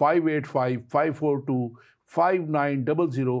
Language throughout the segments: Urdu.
585 542 5900,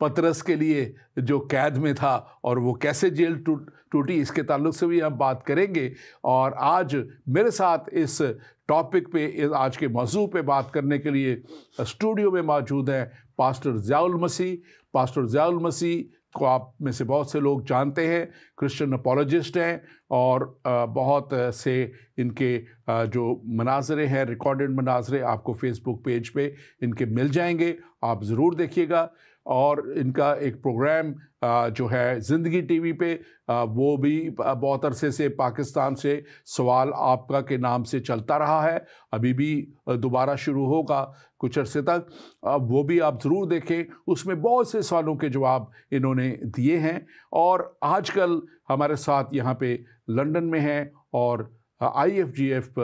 پطرس کے لیے جو قید میں تھا اور وہ کیسے جیل ٹوٹی، اس کے تعلق سے بھی ہم بات کریں گے. اور آج میرے ساتھ اس ٹاپک پہ، آج کے موضوع پہ بات کرنے کے لیے اسٹوڈیو میں موجود ہیں پاسٹر ضیاء المسیح. پاسٹر ضیاء المسیح کو آپ میں سے بہت سے لوگ جانتے ہیں، کرسچن اپولوجسٹ ہیں، اور بہت سے ان کے جو مناظرے ہیں، ریکارڈڈ مناظرے آپ کو فیس بک پیج پہ ان کے مل جائیں گے، آپ ضرور دیکھیے گا. اور ان کا ایک پروگرام جو ہے زندگی ٹی وی پہ، وہ بھی بہت عرصے سے پاکستان سے سوال آپ کا کے نام سے چلتا رہا ہے، ابھی بھی دوبارہ شروع ہوگا کچھ عرصے تک. وہ بھی آپ ضرور دیکھیں، اس میں بہت سے سوالوں کے جواب انہوں نے دیے ہیں. اور آج کل ہمارے ساتھ یہاں پہ لنڈن میں ہیں اور IFGF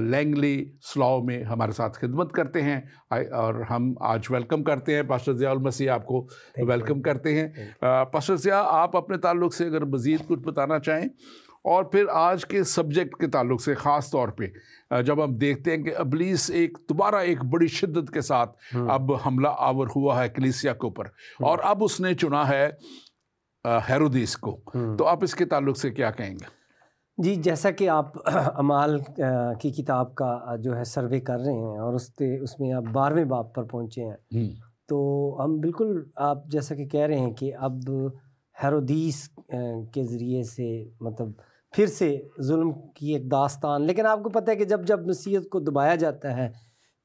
لینگلی سلاؤ میں ہمارے ساتھ خدمت کرتے ہیں. اور ہم آج ویلکم کرتے ہیں پاسٹر ضیاء المسیح، آپ کو ویلکم کرتے ہیں. پاسٹر ضیاء، آپ اپنے تعلق سے اگر مزید کچھ بتانا چاہیں، اور پھر آج کے سبجیکٹ کے تعلق سے خاص طور پہ جب ہم دیکھتے ہیں کہ ابلیس دوبارہ ایک بڑی شدت کے ساتھ اب حملہ آور ہوا ہے کلیسیا کے اوپر، اور اب اس نے چنا ہے ہیرودیس کو، تو آپ اس کے تعلق سے کیا کہیں گے؟ جی، جیسا کہ آپ اعمال کی کتاب کا جو ہے سروے کر رہے ہیں اور اس میں آپ 12ویں باب پر پہنچے ہیں، تو ہم بالکل آپ جیسا کہ کہہ رہے ہیں کہ اب ہیرودیس کے ذریعے سے مطلب پھر سے ظلم کی ایک داستان. لیکن آپ کو پتہ ہے کہ جب مسیحیت کو دبایا جاتا ہے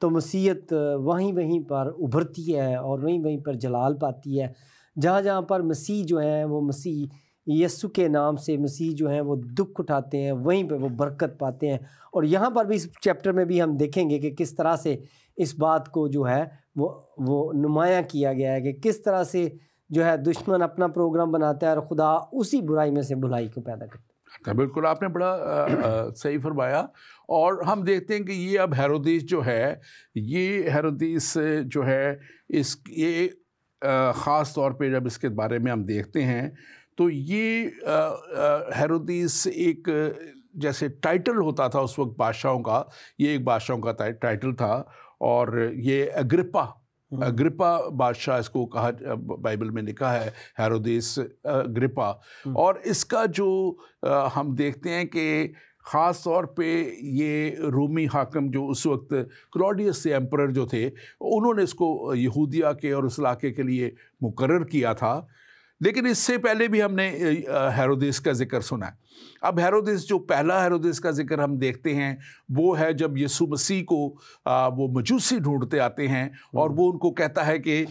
تو مسیحیت وہیں پر ابھرتی ہے اور وہیں پر جلال پاتی ہے. جہاں پر مسیح جو ہیں وہ مسیح یسوع کے نام سے مسیح جو ہیں وہ دکھ اٹھاتے ہیں، وہیں پہ وہ برکت پاتے ہیں. اور یہاں پر بھی اس چیپٹر میں بھی ہم دیکھیں گے کہ کس طرح سے اس بات کو جو ہے وہ نمایاں کیا گیا ہے کہ کس طرح سے جو ہے دشمن اپنا پروگرام بناتا ہے اور خدا اسی برائی میں سے بھلائی کو پیدا کرتا ہے. بالکل، آپ نے بڑا صحیح فرمایا. اور ہم دیکھتے ہیں کہ یہ اب ہیرودیس جو ہے، جو ہے یہ خاص طور پہ جب اس کے بارے میں ہم دیکھتے ہیں تو یہ ہیرودیس ایک جیسے ٹائٹل ہوتا تھا اس وقت بادشاہوں کا، یہ ایک بادشاہوں کا ٹائٹل تھا. اور یہ اگرپا بادشاہ اس کو کہا، بائبل میں لکھا ہے ہیرودیس اگرپا. اور اس کا جو ہم دیکھتے ہیں کہ خاص طور پہ یہ رومی حاکم جو اس وقت کلوڈیس سے ایمپرر جو تھے، انہوں نے اس کو یہودیہ کے اور اس علاقے کے لیے مقرر کیا تھا. لیکن اس سے پہلے بھی ہم نے ہیرودیس کا ذکر سنا ہے. اب ہیرودیس جو پہلا ہیرودیس کا ذکر ہم دیکھتے ہیں وہ ہے جب یسوع مسیح کو وہ مجوسی ڈھونڈتے آتے ہیں اور وہ ان کو کہتا ہے کہ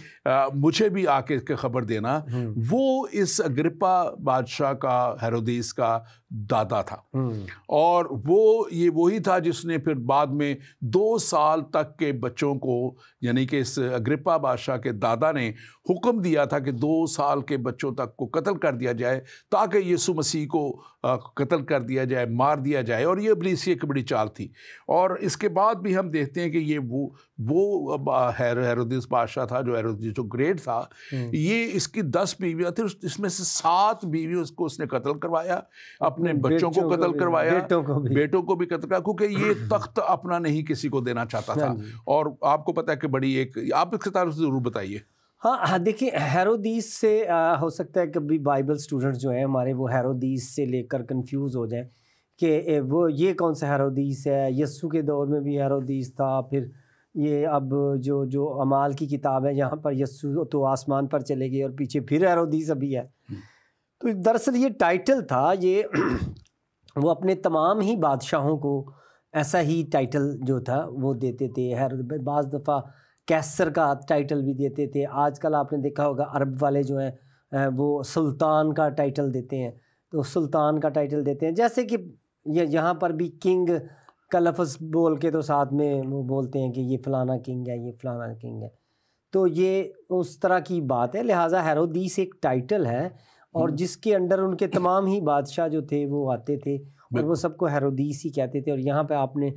مجھے بھی آ کے خبر دینا. وہ اس اگرپا بادشاہ کا، ہیرودیس کا دادا تھا، اور یہ وہی تھا جس نے پھر بعد میں 2 سال تک کے بچوں کو، یعنی کہ اس اگرپا بادشاہ کے دادا نے حکم دیا تھا کہ 2 سال کے بچوں تک کو قتل کر دیا جائے تاکہ یسوع مسیح کو قتل کر دیا جائے، مار دیا جائے. اور یہ ابلیسی ایک بڑی چال تھی. اور اس کے بعد بھی ہم دیکھتے ہیں کہ یہ وہ ہیرودیس بادشاہ تھا، جو ہیرودیس جو گریٹ تھا. یہ اس کی 10 بیویاں تھیں، اس میں سے 7 بیویوں کو اس نے قتل کروایا، اپنے بچوں کو قتل کروایا، بیٹوں کو بھی قتل کروایا، کیونکہ یہ تخت اپنا نہیں کسی کو دینا چاہتا تھا. اور آپ کو پتہ ہے کہ بڑی آپ اس کے تعلق سے ضرور بتائیے. ہاں دیکھیں، ہیرودیس سے ہو سکتا ہے کبھی بائبل اسٹوڈنٹس جو ہیں ہمارے وہ ہیرودیس سے لے کر کنفیوز ہو جائیں کہ وہ یہ کون سا ہیرودیس ہے. یسوع کے دور میں بھی ہیرودیس تھا، پھر یہ اب جو اعمال کی کتاب ہے یہاں پر یسوع تو آسمان پر چلے گئے اور پیچھے پھر ہیرودیس ابھی ہے. تو دراصل یہ ٹائٹل تھا، یہ وہ اپنے تمام ہی بادشاہوں کو ایسا ہی ٹائٹل جو تھا وہ دیتے تھے. بعض دفعہ کیسر کا ٹائٹل بھی دیتے تھے. آج کل آپ نے دیکھا ہوگا عرب والے جو ہیں وہ سلطان کا ٹائٹل دیتے ہیں، تو سلطان کا ٹائٹل دیتے ہیں. جیسے کہ یہاں پر بھی کنگ کا لفظ بول کے تو ساتھ میں وہ بولتے ہیں کہ یہ فلانا کنگ ہے، یہ فلانا کنگ ہے. تو یہ اس طرح کی بات ہے. لہٰذا ہیرودیس ایک ٹائٹل ہے اور جس کے انڈر ان کے تمام ہی بادشاہ جو تھے وہ آتے تھے اور وہ سب کو ہیرودیس ہی کہتے تھے. اور یہاں پہ آپ نے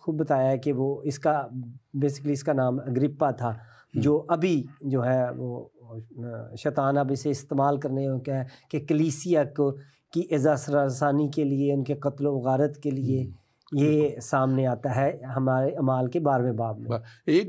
خوب بتایا ہے کہ وہ اس کا بیسکلی اس کا نام اگرپا تھا، جو ابھی جو ہے وہ شیطان اب اسے استعمال کرنے ہو کیا ہے کہ کلیسیا کو کی اعزاز رسانی کے لیے، ان کے قتل و غارت کے لیے یہ سامنے آتا ہے ہمارے اعمال کے 12ویں باب میں.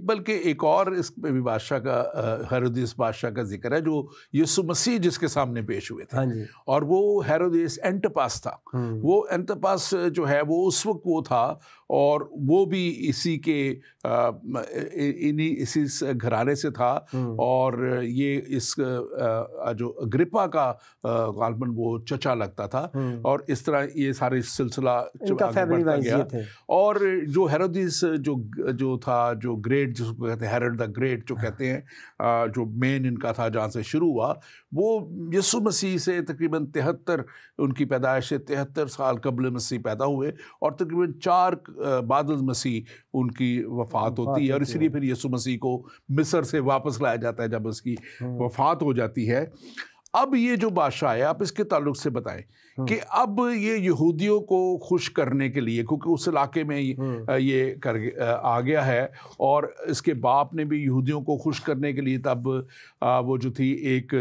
بلکہ ایک اور اس میں بھی بادشاہ کا ہیرودیس بادشاہ کا ذکر ہے جو یسوع مسیح جس کے سامنے پیش ہوئے تھے. ہاں جی. اور وہ ہیرودیس اینٹپاس تھا. وہ اینٹپاس جو ہے وہ اس وقت وہ تھا اور وہ بھی اسی کے اسی گھرانے سے تھا. اور یہ اس جو اگرپا کا غالباً وہ چچا لگتا تھا. اور اس طرح یہ سارے سلسلہ بڑھتا گیا. اور جو ہیرودیس جو تھا جو گریٹ جس کو کہتے ہیں ہیرڈ دا گریٹ جو کہتے ہیں جو مین ان کا تھا جہاں سے شروع ہوا وہ یسوع مسیح سے تقریباً 73 ان کی پیدائش سے 73 سال قبل مسیح پیدا ہوئے اور تقریباً 4 بعد مسیح ان کی وفات ہوتی ہے. اور اسی لیے پھر یسوع مسیح کو مصر سے واپس لایا جاتا ہے جب اس کی وفات ہو جاتی ہے. اب یہ جو بادشاہ ہے آپ اس کے تعلق سے بتائیں کہ اب یہ یہودیوں کو خوش کرنے کے لیے کیونکہ اس علاقے میں یہ آ گیا ہے اور اس کے باپ نے بھی یہودیوں کو خوش کرنے کے لیے تب وہ جو تھی ایک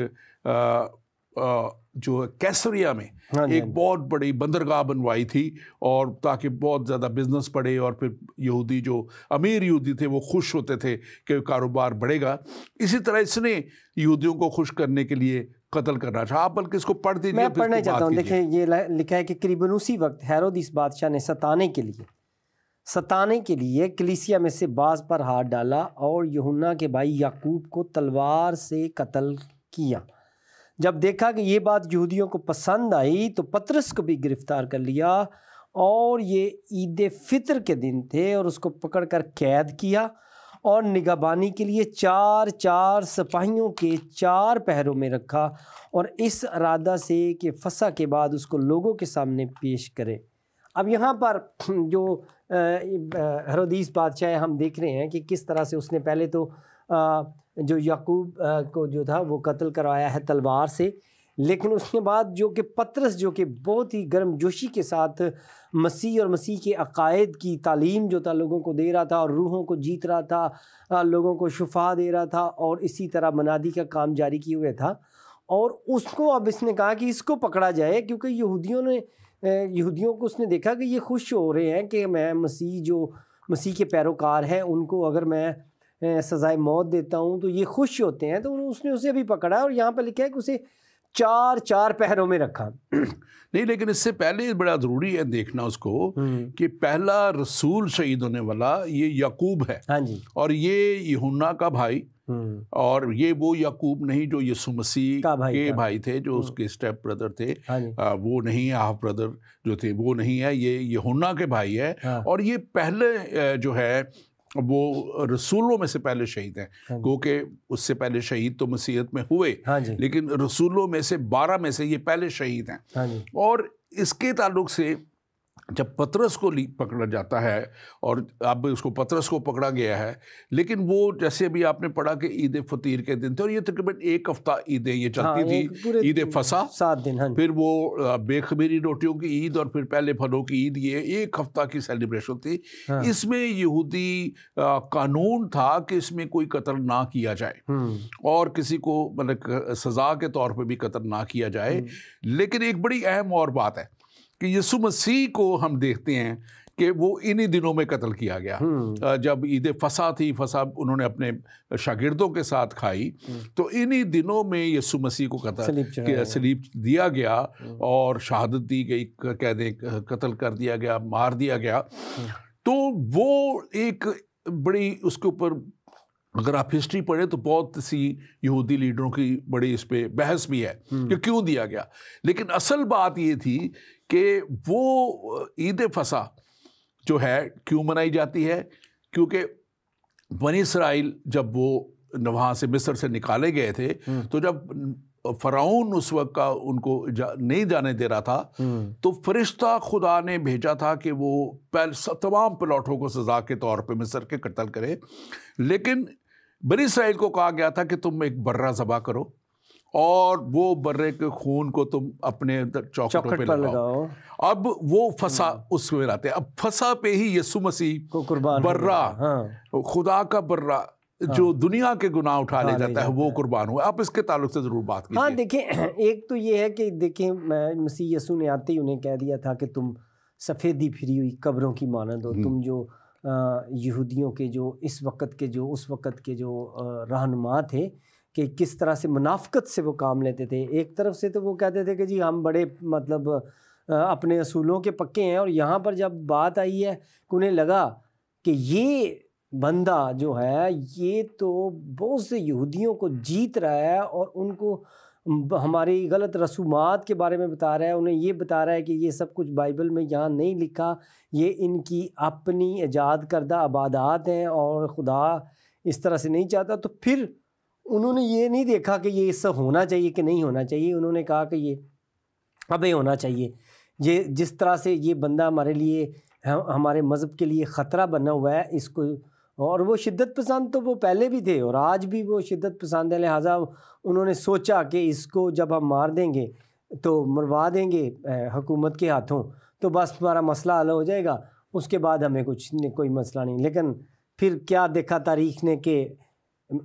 جو کیسریا میں ایک بہت بڑی بندرگاہ بنوائی تھی اور تاکہ بہت زیادہ بزنس بڑھے اور پھر یہودی جو امیر یہودی تھے وہ خوش ہوتے تھے کہ کاروبار بڑھے گا. اسی طرح اس نے یہودیوں کو خوش کرنے کے لیے قتل کرنا چاہا. آپ بلکہ اس کو پڑھ دیجیے. میں پڑھنا چاہتا ہوں. دیکھیں یہ لکھا ہے کہ قریباً اسی وقت ہیرودیس بادشاہ نے ستانے کے لیے کلیسیا میں سے بعض پر ہاتھ ڈالا اور یوحنا کے بھائی یعقوب کو تلوار سے قتل کیا. جب دیکھا کہ یہ بات یہودیوں کو پسند آئی تو پطرس کو بھی گرفتار کر لیا اور یہ عید فطر کے دن تھے اور اس کو پکڑ کر قید کیا اور نگہبانی کے لیے 4 سپاہیوں کے 4 پہروں میں رکھا اور اس ارادہ سے کہ فسح کے بعد اس کو لوگوں کے سامنے پیش کرے. اب یہاں پر جو ہیرودیس بادشاہ ہے ہم دیکھ رہے ہیں کہ کس طرح سے اس نے پہلے تو جو یعقوب کو جو تھا وہ قتل کروایا ہے تلوار سے. لیکن اس کے بعد جو کہ پطرس جو کہ بہت ہی گرم جوشی کے ساتھ مسیح اور مسیح کے عقائد کی تعلیم جو تھا لوگوں کو دے رہا تھا اور روحوں کو جیت رہا تھا, لوگوں کو شفا دے رہا تھا اور اسی طرح منادی کا کام جاری کیے ہوئے تھا. اور اس کو اب اس نے کہا کہ اس کو پکڑا جائے کیونکہ یہودیوں کو اس نے دیکھا کہ یہ خوش ہو رہے ہیں کہ میں مسیح کے پیروکار ہیں ان کو اگر میں سزائے موت دیتا ہوں تو یہ خوش ہوتے ہیں. تو اس نے اسے بھی پکڑا اور یہاں پہ لکھا ہے کہ اسے 4 پہروں میں رکھا. نہیں لیکن اس سے پہلے بڑا ضروری ہے دیکھنا اس کو کہ پہلا رسول شہید ہونے والا یہ یعقوب ہے. ہاں جی. اور یہ یوحنا کا بھائی اور یہ وہ یعقوب نہیں جو یسوع مسیح کے بھائی تھے جو اس کے اسٹیپ بردر تھے. وہ نہیں ہے ہاف بردر جو تھے وہ نہیں ہے, یہ یوحنا کے بھائی ہے. اور یہ پہلے جو ہے وہ رسولوں میں سے پہلے شہید ہیں کیونکہ اس سے پہلے شہید تو مسیحیت میں ہوئے لیکن رسولوں میں سے 12 میں سے یہ پہلے شہید ہیں. اور اس کے تعلق سے جب پطرس کو پکڑا جاتا ہے اور اب اس کو پطرس کو پکڑا گیا ہے لیکن وہ جیسے ابھی آپ نے پڑھا کہ عید فطیر کے دن تھے اور یہ تقریباً 1 ہفتہ عیدیں یہ چلتی تھی. عید فصح 7 دن, پھر وہ بے خمیری روٹیوں کی عید اور پھر پہلے پھلوں کی عید, یہ 1 ہفتہ کی سیلیبریشن تھی. اس میں یہودی قانون تھا کہ اس میں کوئی قتل نہ کیا جائے اور کسی کو مطلب سزا کے طور پہ بھی قتل نہ کیا جائے. لیکن ایک بڑی اہم اور بات ہے کہ یسوع مسیح کو ہم دیکھتے ہیں کہ وہ انہی دنوں میں قتل کیا گیا. جب عید فصح تھی, فصح انہوں نے اپنے شاگردوں کے ساتھ کھائی تو انہی دنوں میں یسوع مسیح کو صلیب دیا گیا اور شہادت دی گئی, کہہ دیں قتل کر دیا گیا, مار دیا گیا. تو وہ ایک بڑی اس کے اوپر اگر آپ ہسٹری پڑھیں تو بہت سی یہودی لیڈروں کی بڑی اس پہ بحث بھی ہے کہ کیوں دیا گیا. لیکن اصل بات یہ تھی کہ وہ عید فصح جو ہے کیوں منائی جاتی ہے کیونکہ بنی اسرائیل جب وہ وہاں سے مصر سے نکالے گئے تھے تو جب فرعون اس وقت کا ان کو نہیں جانے دے رہا تھا تو فرشتہ خدا نے بھیجا تھا کہ وہ تمام پلاٹوں کو سزا کے طور پہ مصر کے قتل کرے. لیکن بنی اسرائیل کو کہا گیا تھا کہ تم ایک برہ ذبح کرو اور وہ برے کے خون کو تم اپنے چوکھٹوں پہ لگاؤ. اب وہ فصح اس میں لاتے ہیں. اب فصح پہ ہی یسوع مسیح کو قربان برہ خدا کا برہ جو دنیا کے گناہ اٹھا لے جاتا ہے وہ قربان ہوا. آپ اس کے تعلق سے ضرور بات کیجیے. دیکھیں ایک تو یہ ہے کہ دیکھیں مسیح یسوع نے آتے ہی انہیں کہہ دیا تھا کہ تم سفیدی پھری ہوئی قبروں کی مانند ہو، تم جو یہودیوں کے جو اس وقت کے جو رہنما تھے کہ کس طرح سے منافقت سے وہ کام لیتے تھے. ایک طرف سے تو وہ کہتے تھے کہ جی ہم بڑے مطلب اپنے اصولوں کے پکے ہیں، اور یہاں پر جب بات آئی ہے کہ انہیں لگا کہ یہ بندہ جو ہے یہ تو بہت سے یہودیوں کو جیت رہا ہے اور ان کو ہماری غلط رسومات کے بارے میں بتا رہا ہے، انہیں یہ بتا رہا ہے کہ یہ سب کچھ بائبل میں یہاں نہیں لکھا، یہ ان کی اپنی ایجاد کردہ عبادات ہیں اور خدا اس طرح سے نہیں چاہتا. تو پھر انہوں نے یہ نہیں دیکھا کہ یہ اس سے ہونا چاہیے کہ نہیں ہونا چاہیے، انہوں نے کہا کہ یہ اب یہ ہونا چاہیے. یہ جس طرح سے یہ بندہ ہمارے لیے ہمارے مذہب کے لیے خطرہ بنا ہوا ہے اس کو، اور وہ شدت پسند تو وہ پہلے بھی تھے اور آج بھی وہ شدت پسند ہے، لہٰذا انہوں نے سوچا کہ اس کو جب ہم مار دیں گے تو مروا دیں گے حکومت کے ہاتھوں تو بس ہمارا مسئلہ حل ہو جائے گا، اس کے بعد ہمیں کوئی مسئلہ نہیں. لیکن پھر کیا دیکھا تاریخ نے کہ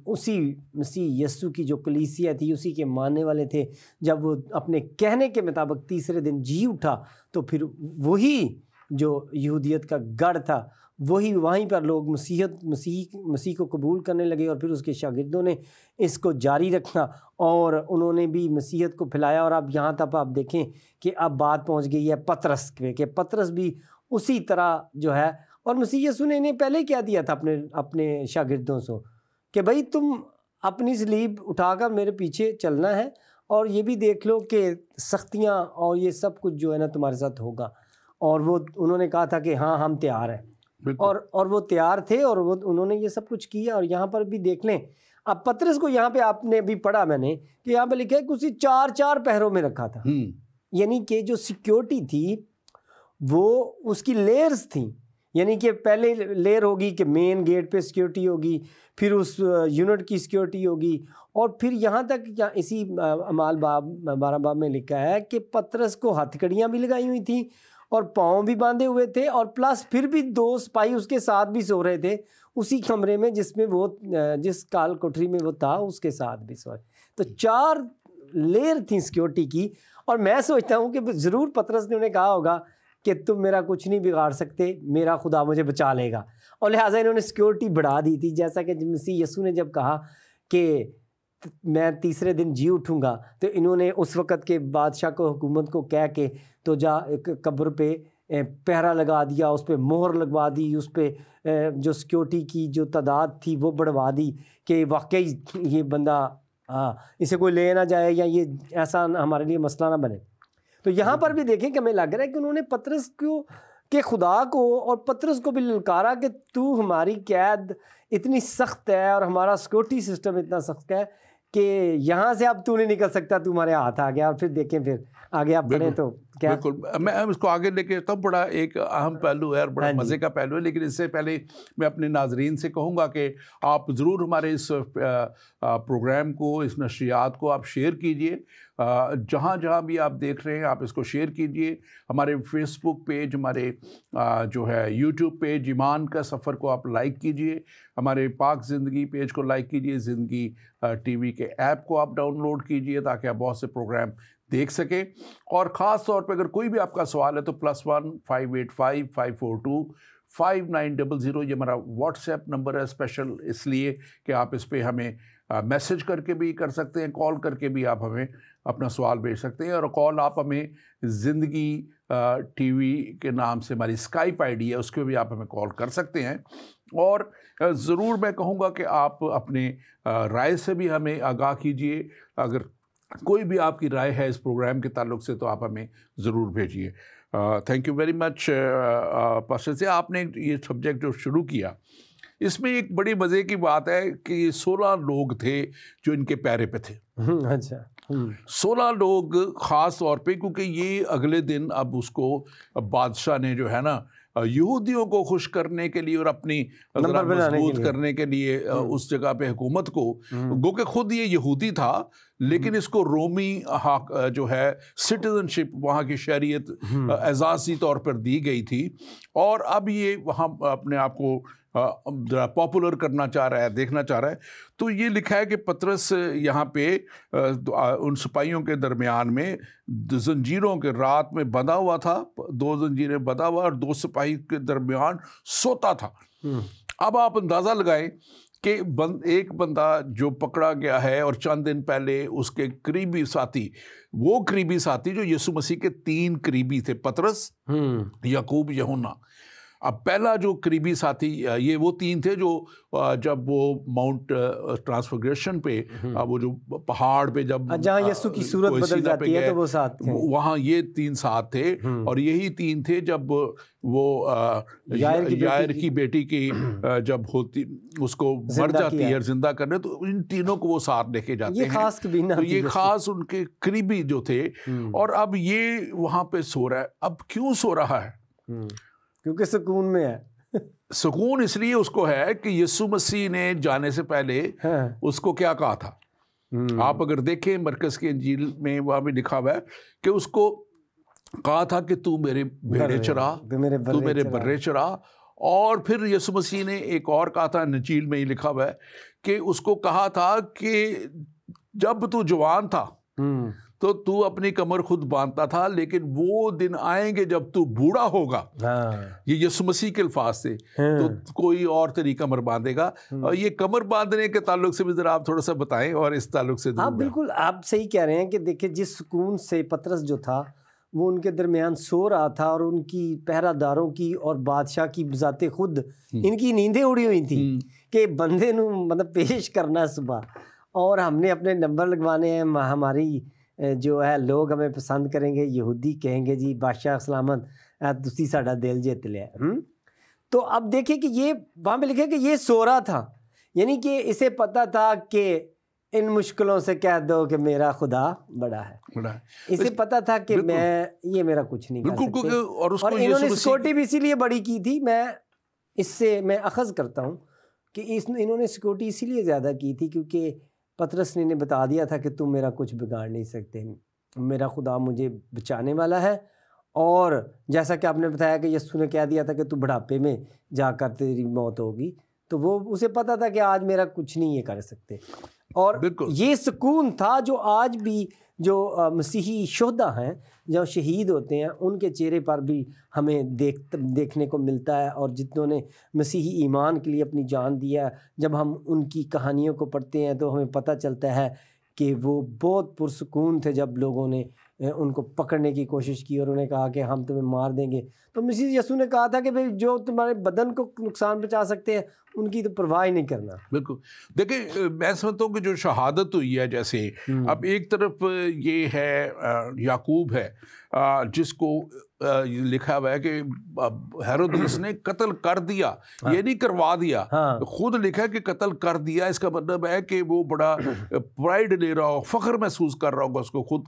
اسی مسیح یسوع کی جو کلیسیا تھی، اسی کے ماننے والے تھے، جب وہ اپنے کہنے کے مطابق تیسرے دن جی اٹھا تو پھر وہی جو یہودیت کا گڑھ تھا وہی وہیں پر لوگ مسیح کو قبول کرنے لگے، اور پھر اس کے شاگردوں نے اس کو جاری رکھا اور انہوں نے بھی مسیحیت کو پھیلایا. اور اب یہاں تک آپ دیکھیں کہ اب بات پہنچ گئی ہے پطرس پہ کہ پطرس بھی اسی طرح جو ہے، اور مسیح یسوع نے انہیں پہلے کیا دیا تھا اپنے شاگردوں سے کہ بھائی تم اپنی صلیب اٹھا کر میرے پیچھے چلنا ہے، اور یہ بھی دیکھ لو کہ سختیاں اور یہ سب کچھ جو ہے نا تمہارے ساتھ ہوگا. اور وہ انہوں نے کہا تھا کہ ہاں ہم تیار ہیں، اور وہ تیار تھے اور وہ انہوں نے یہ سب کچھ کیا. اور یہاں پر بھی دیکھ لیں، اب پطرس کو یہاں پہ آپ نے بھی پڑھا میں نے کہ یہاں پہ لکھا ہے کہ اسی 4 پہروں میں رکھا تھا، یعنی کہ جو سیکیورٹی تھی وہ اس کی لیئرز تھیں. یعنی کہ پہلے لیئر ہوگی کہ مین گیٹ پہ سیکیورٹی ہوگی، پھر اس یونٹ کی سیکیورٹی ہوگی، اور پھر یہاں تک اسی اعمال 12 باب میں لکھا ہے کہ پطرس کو ہتھ کڑیاں بھی لگائی ہوئی تھیں اور پاؤں بھی باندھے ہوئے تھے، اور پلس پھر بھی 2 سپاہی اس کے ساتھ بھی سو رہے تھے اسی کمرے میں جس میں وہ جس کال کوٹری میں وہ تھا اس کے ساتھ بھی سوئے. تو 4 لیئر تھیں سیکیورٹی کی. اور میں سوچتا ہوں کہ ضرور پطرس نے انہیں کہا ہوگا کہ تم میرا کچھ نہیں بگاڑ سکتے، میرا خدا مجھے بچا لے گا، اور لہٰذا انہوں نے سیکیورٹی بڑھا دی تھی. جیسا کہ مسیح یسوع نے جب کہا کہ میں تیسرے دن جی اٹھوں گا تو انہوں نے اس وقت کے بادشاہ کو حکومت کو کہہ کے تو جا ایک قبر پہ پہرا لگا دیا، اس پہ مہر لگوا دی، اس پہ جو سیکیورٹی کی جو تعداد تھی وہ بڑھوا دی کہ واقعی یہ بندہ اسے کوئی لے نہ جائے یا یہ ایسا ہمارے لیے مسئلہ نہ بنے. تو یہاں پر بھی دیکھیں کہ ہمیں لگ رہا ہے کہ انہوں نے پطرس کو کہ خدا کو اور پطرس کو بھی للکارا کہ تو ہماری قید اتنی سخت ہے اور ہمارا سیکورٹی سسٹم اتنا سخت ہے کہ یہاں سے اب تو نہیں نکل سکتا، تمہارے ہاتھ آ گیا. اور پھر دیکھیں پھر آگے آپ پڑھیں تو کیا. بالکل میں اس کو آگے لے کے تو بڑا ایک اہم پہلو ہے اور بڑا مزے کا پہلو ہے، لیکن اس سے پہلے میں اپنے ناظرین سے کہوں گا کہ آپ ضرور ہمارے اس پروگرام کو، اس نشریات کو آپ شیئر کیجئے، جہاں جہاں بھی آپ دیکھ رہے ہیں آپ اس کو شیئر کیجئے. ہمارے فیس بک پیج، ہمارے جو ہے یوٹیوب پیج ایمان کا سفر کو آپ لائک کیجئے، ہمارے پاک زندگی پیج کو لائک کیجئے، زندگی ٹی وی کے ایپ کو آپ ڈاؤن لوڈ کیجئے تاکہ آپ بہت سے پروگرام دیکھ سکیں. اور خاص طور پہ اگر کوئی بھی آپ کا سوال ہے تو +1 585 542 5900 یہ ہمارا واٹس ایپ نمبر ہے، اسپیشل اس لیے کہ آپ اس پہ ہمیں میسج کر کے بھی کر سکتے ہیں، کال کر کے بھی آپ ہمیں اپنا سوال بھیج سکتے ہیں. اور کال آپ ہمیں زندگی ٹی وی کے نام سے ہماری اسکائپ آئی ڈی ہے، اس کے بھی آپ ہمیں کال کر سکتے ہیں. اور ضرور میں کہوں گا کہ آپ اپنے رائے سے بھی ہمیں آگاہ کیجئے. اگر کوئی بھی آپ کی رائے ہے اس پروگرام کے تعلق سے تو آپ ہمیں ضرور بھیجیے. Thank you very much pastor سے. آپ نے یہ سبجیکٹ جو شروع کیا اس میں ایک بڑی مزے کی بات ہے کہ 16 لوگ تھے جو ان کے پیرے پہ تھے. اچھا 16 لوگ خاص طور پہ، کیونکہ یہ اگلے دن اب اس کو بادشاہ نے جو ہے نا یہودیوں کو خوش کرنے کے لیے اور اپنی مضبوط کرنے کے لیے اس جگہ پہ حکومت کو، گو کہ خود یہ یہودی تھا لیکن اس کو رومی جو ہے سٹیزن شپ، وہاں کی شہریت اعزازی طور پر دی گئی تھی، اور اب یہ وہاں اپنے آپ کو پاپولر کرنا چاہ رہا ہے, دیکھنا چاہ رہا ہے. تو یہ لکھا ہے کہ پطرس یہاں پہ ان سپاہیوں کے درمیان میں زنجیروں کے رات میں بندھا ہوا تھا, 2 زنجیریں بندھا ہوا, اور 2 سپاہی کے درمیان سوتا تھا. اب آپ اندازہ لگائیں کہ ایک بندہ جو پکڑا گیا ہے, اور چند دن پہلے اس کے قریبی ساتھی, وہ قریبی ساتھی جو یسوع مسیح کے 3 قریبی تھے, پطرس, یعقوب, یوحنا. اب پہلا جو قریبی ساتھی, یہ وہ 3 تھے جو جب وہ ماؤنٹ ٹرانسفیگریشن پہ, وہ جو پہاڑ پہ جب جہاں یسوع کی صورت بدل جاتی ہے تو وہ ساتھ تھے, وہاں یہ 3 ساتھ تھے. اور یہی 3 تھے جب وہ یائر کی بیٹی کی جب ہوتی, اس کو مر جاتی ہے اور زندہ کرنے, تو ان تینوں کو وہ ساتھ لے کے جاتے ہیں. تو یہ خاص ان کے قریبی جو تھے. اور اب یہ وہاں پہ سو رہا ہے. اب کیوں سو رہا ہے؟ کیونکہ سکون میں ہے. سکون اس لیے اس کو ہے کہ یسوع مسیح نے جانے سے پہلے اس کو کیا کہا تھا. آپ اگر دیکھیں مرکز کی انجیل میں وہاں بھی لکھا ہوا ہے کہ اس کو کہا تھا کہ تو میرے بھیڑے چرا, تو میرے برے چرا. اور پھر یسوع مسیح نے ایک اور کہا تھا, انجیل میں ہی لکھا ہوا ہے کہ اس کو کہا تھا کہ جب تو جوان تھا تو اپنی کمر خود باندھتا تھا, لیکن وہ دن آئیں گے جب تو بوڑھا ہوگا. یہ یسوع مسیح کے الفاظ تھے. تو کوئی اور تیری کمر باندھے گا. اور یہ کمر باندھنے کے تعلق سے بھی ذرا آپ تھوڑا سا بتائیں, اور اس تعلق سے. ہاں بالکل, آپ صحیح کہہ رہے ہیں کہ دیکھیں جس سکون سے پطرس جو تھا وہ ان کے درمیان سو رہا تھا, اور ان کی پہرہ داروں کی اور بادشاہ کی بذات خود ان کی نیندیں اڑی ہوئی تھیں کہ بندے نو مطلب پیش کرنا صبح, اور ہم نے اپنے نمبر لگوانے ہیں, ہماری جو ہے لوگ ہمیں پسند کریں گے, یہودی کہیں گے جی بادشاہ سلامت تسی ساڈا دل جیت لیا. تو اب دیکھیں کہ یہ وہاں پہ لکھے کہ یہ سو رہا تھا, یعنی کہ اسے پتہ تھا کہ ان مشکلوں سے کہہ دو کہ میرا خدا بڑا ہے. اسے پتہ تھا کہ میں یہ میرا کچھ نہیں کر سکتے, اور انہوں نے سیکورٹی بھی اسی لیے بڑی کی تھی. میں اس سے میں اخذ کرتا ہوں کہ انہوں نے سیکورٹی اسی لیے زیادہ کی تھی کیونکہ پطرس نے انہیں بتا دیا تھا کہ تم میرا کچھ بگاڑ نہیں سکتے, میرا خدا مجھے بچانے والا ہے. اور جیسا کہ آپ نے بتایا کہ یسوع نے کہہ دیا تھا کہ تو بڑھاپے میں جا کر تیری موت ہوگی, تو وہ اسے پتا تھا کہ آج میرا کچھ نہیں یہ کر سکتے. اور یہ سکون تھا جو آج بھی جو مسیحی شہداء ہیں, جو شہید ہوتے ہیں, ان کے چہرے پر بھی ہمیں دیکھنے کو ملتا ہے. اور جتنوں نے مسیحی ایمان کے لیے اپنی جان دیا, جب ہم ان کی کہانیوں کو پڑھتے ہیں تو ہمیں پتہ چلتا ہے کہ وہ بہت پرسکون تھے جب لوگوں نے ان کو پکڑنے کی کوشش کی اور انہیں کہا کہ ہم تمہیں مار دیں گے. تو مسیح یسوع نے کہا تھا کہ بھئی جو تمہارے بدن کو نقصان پہنچا سکتے ہیں ان کی تو پرواہ ہی نہیں کرنا. بالکل. دیکھیں میں سمجھتا ہوں کہ جو شہادت ہوئی ہے, جیسے اب ایک طرف یہ ہے یعقوب ہے جس کو لکھا ہوا ہے کہ ہیرودیس نے قتل کر دیا, یہ نہیں کروا دیا, خود لکھا ہے کہ قتل کر دیا. اس کا مطلب ہے کہ وہ بڑا پرائڈ لے رہا ہو, فخر محسوس کر رہا ہوگا اس کو خود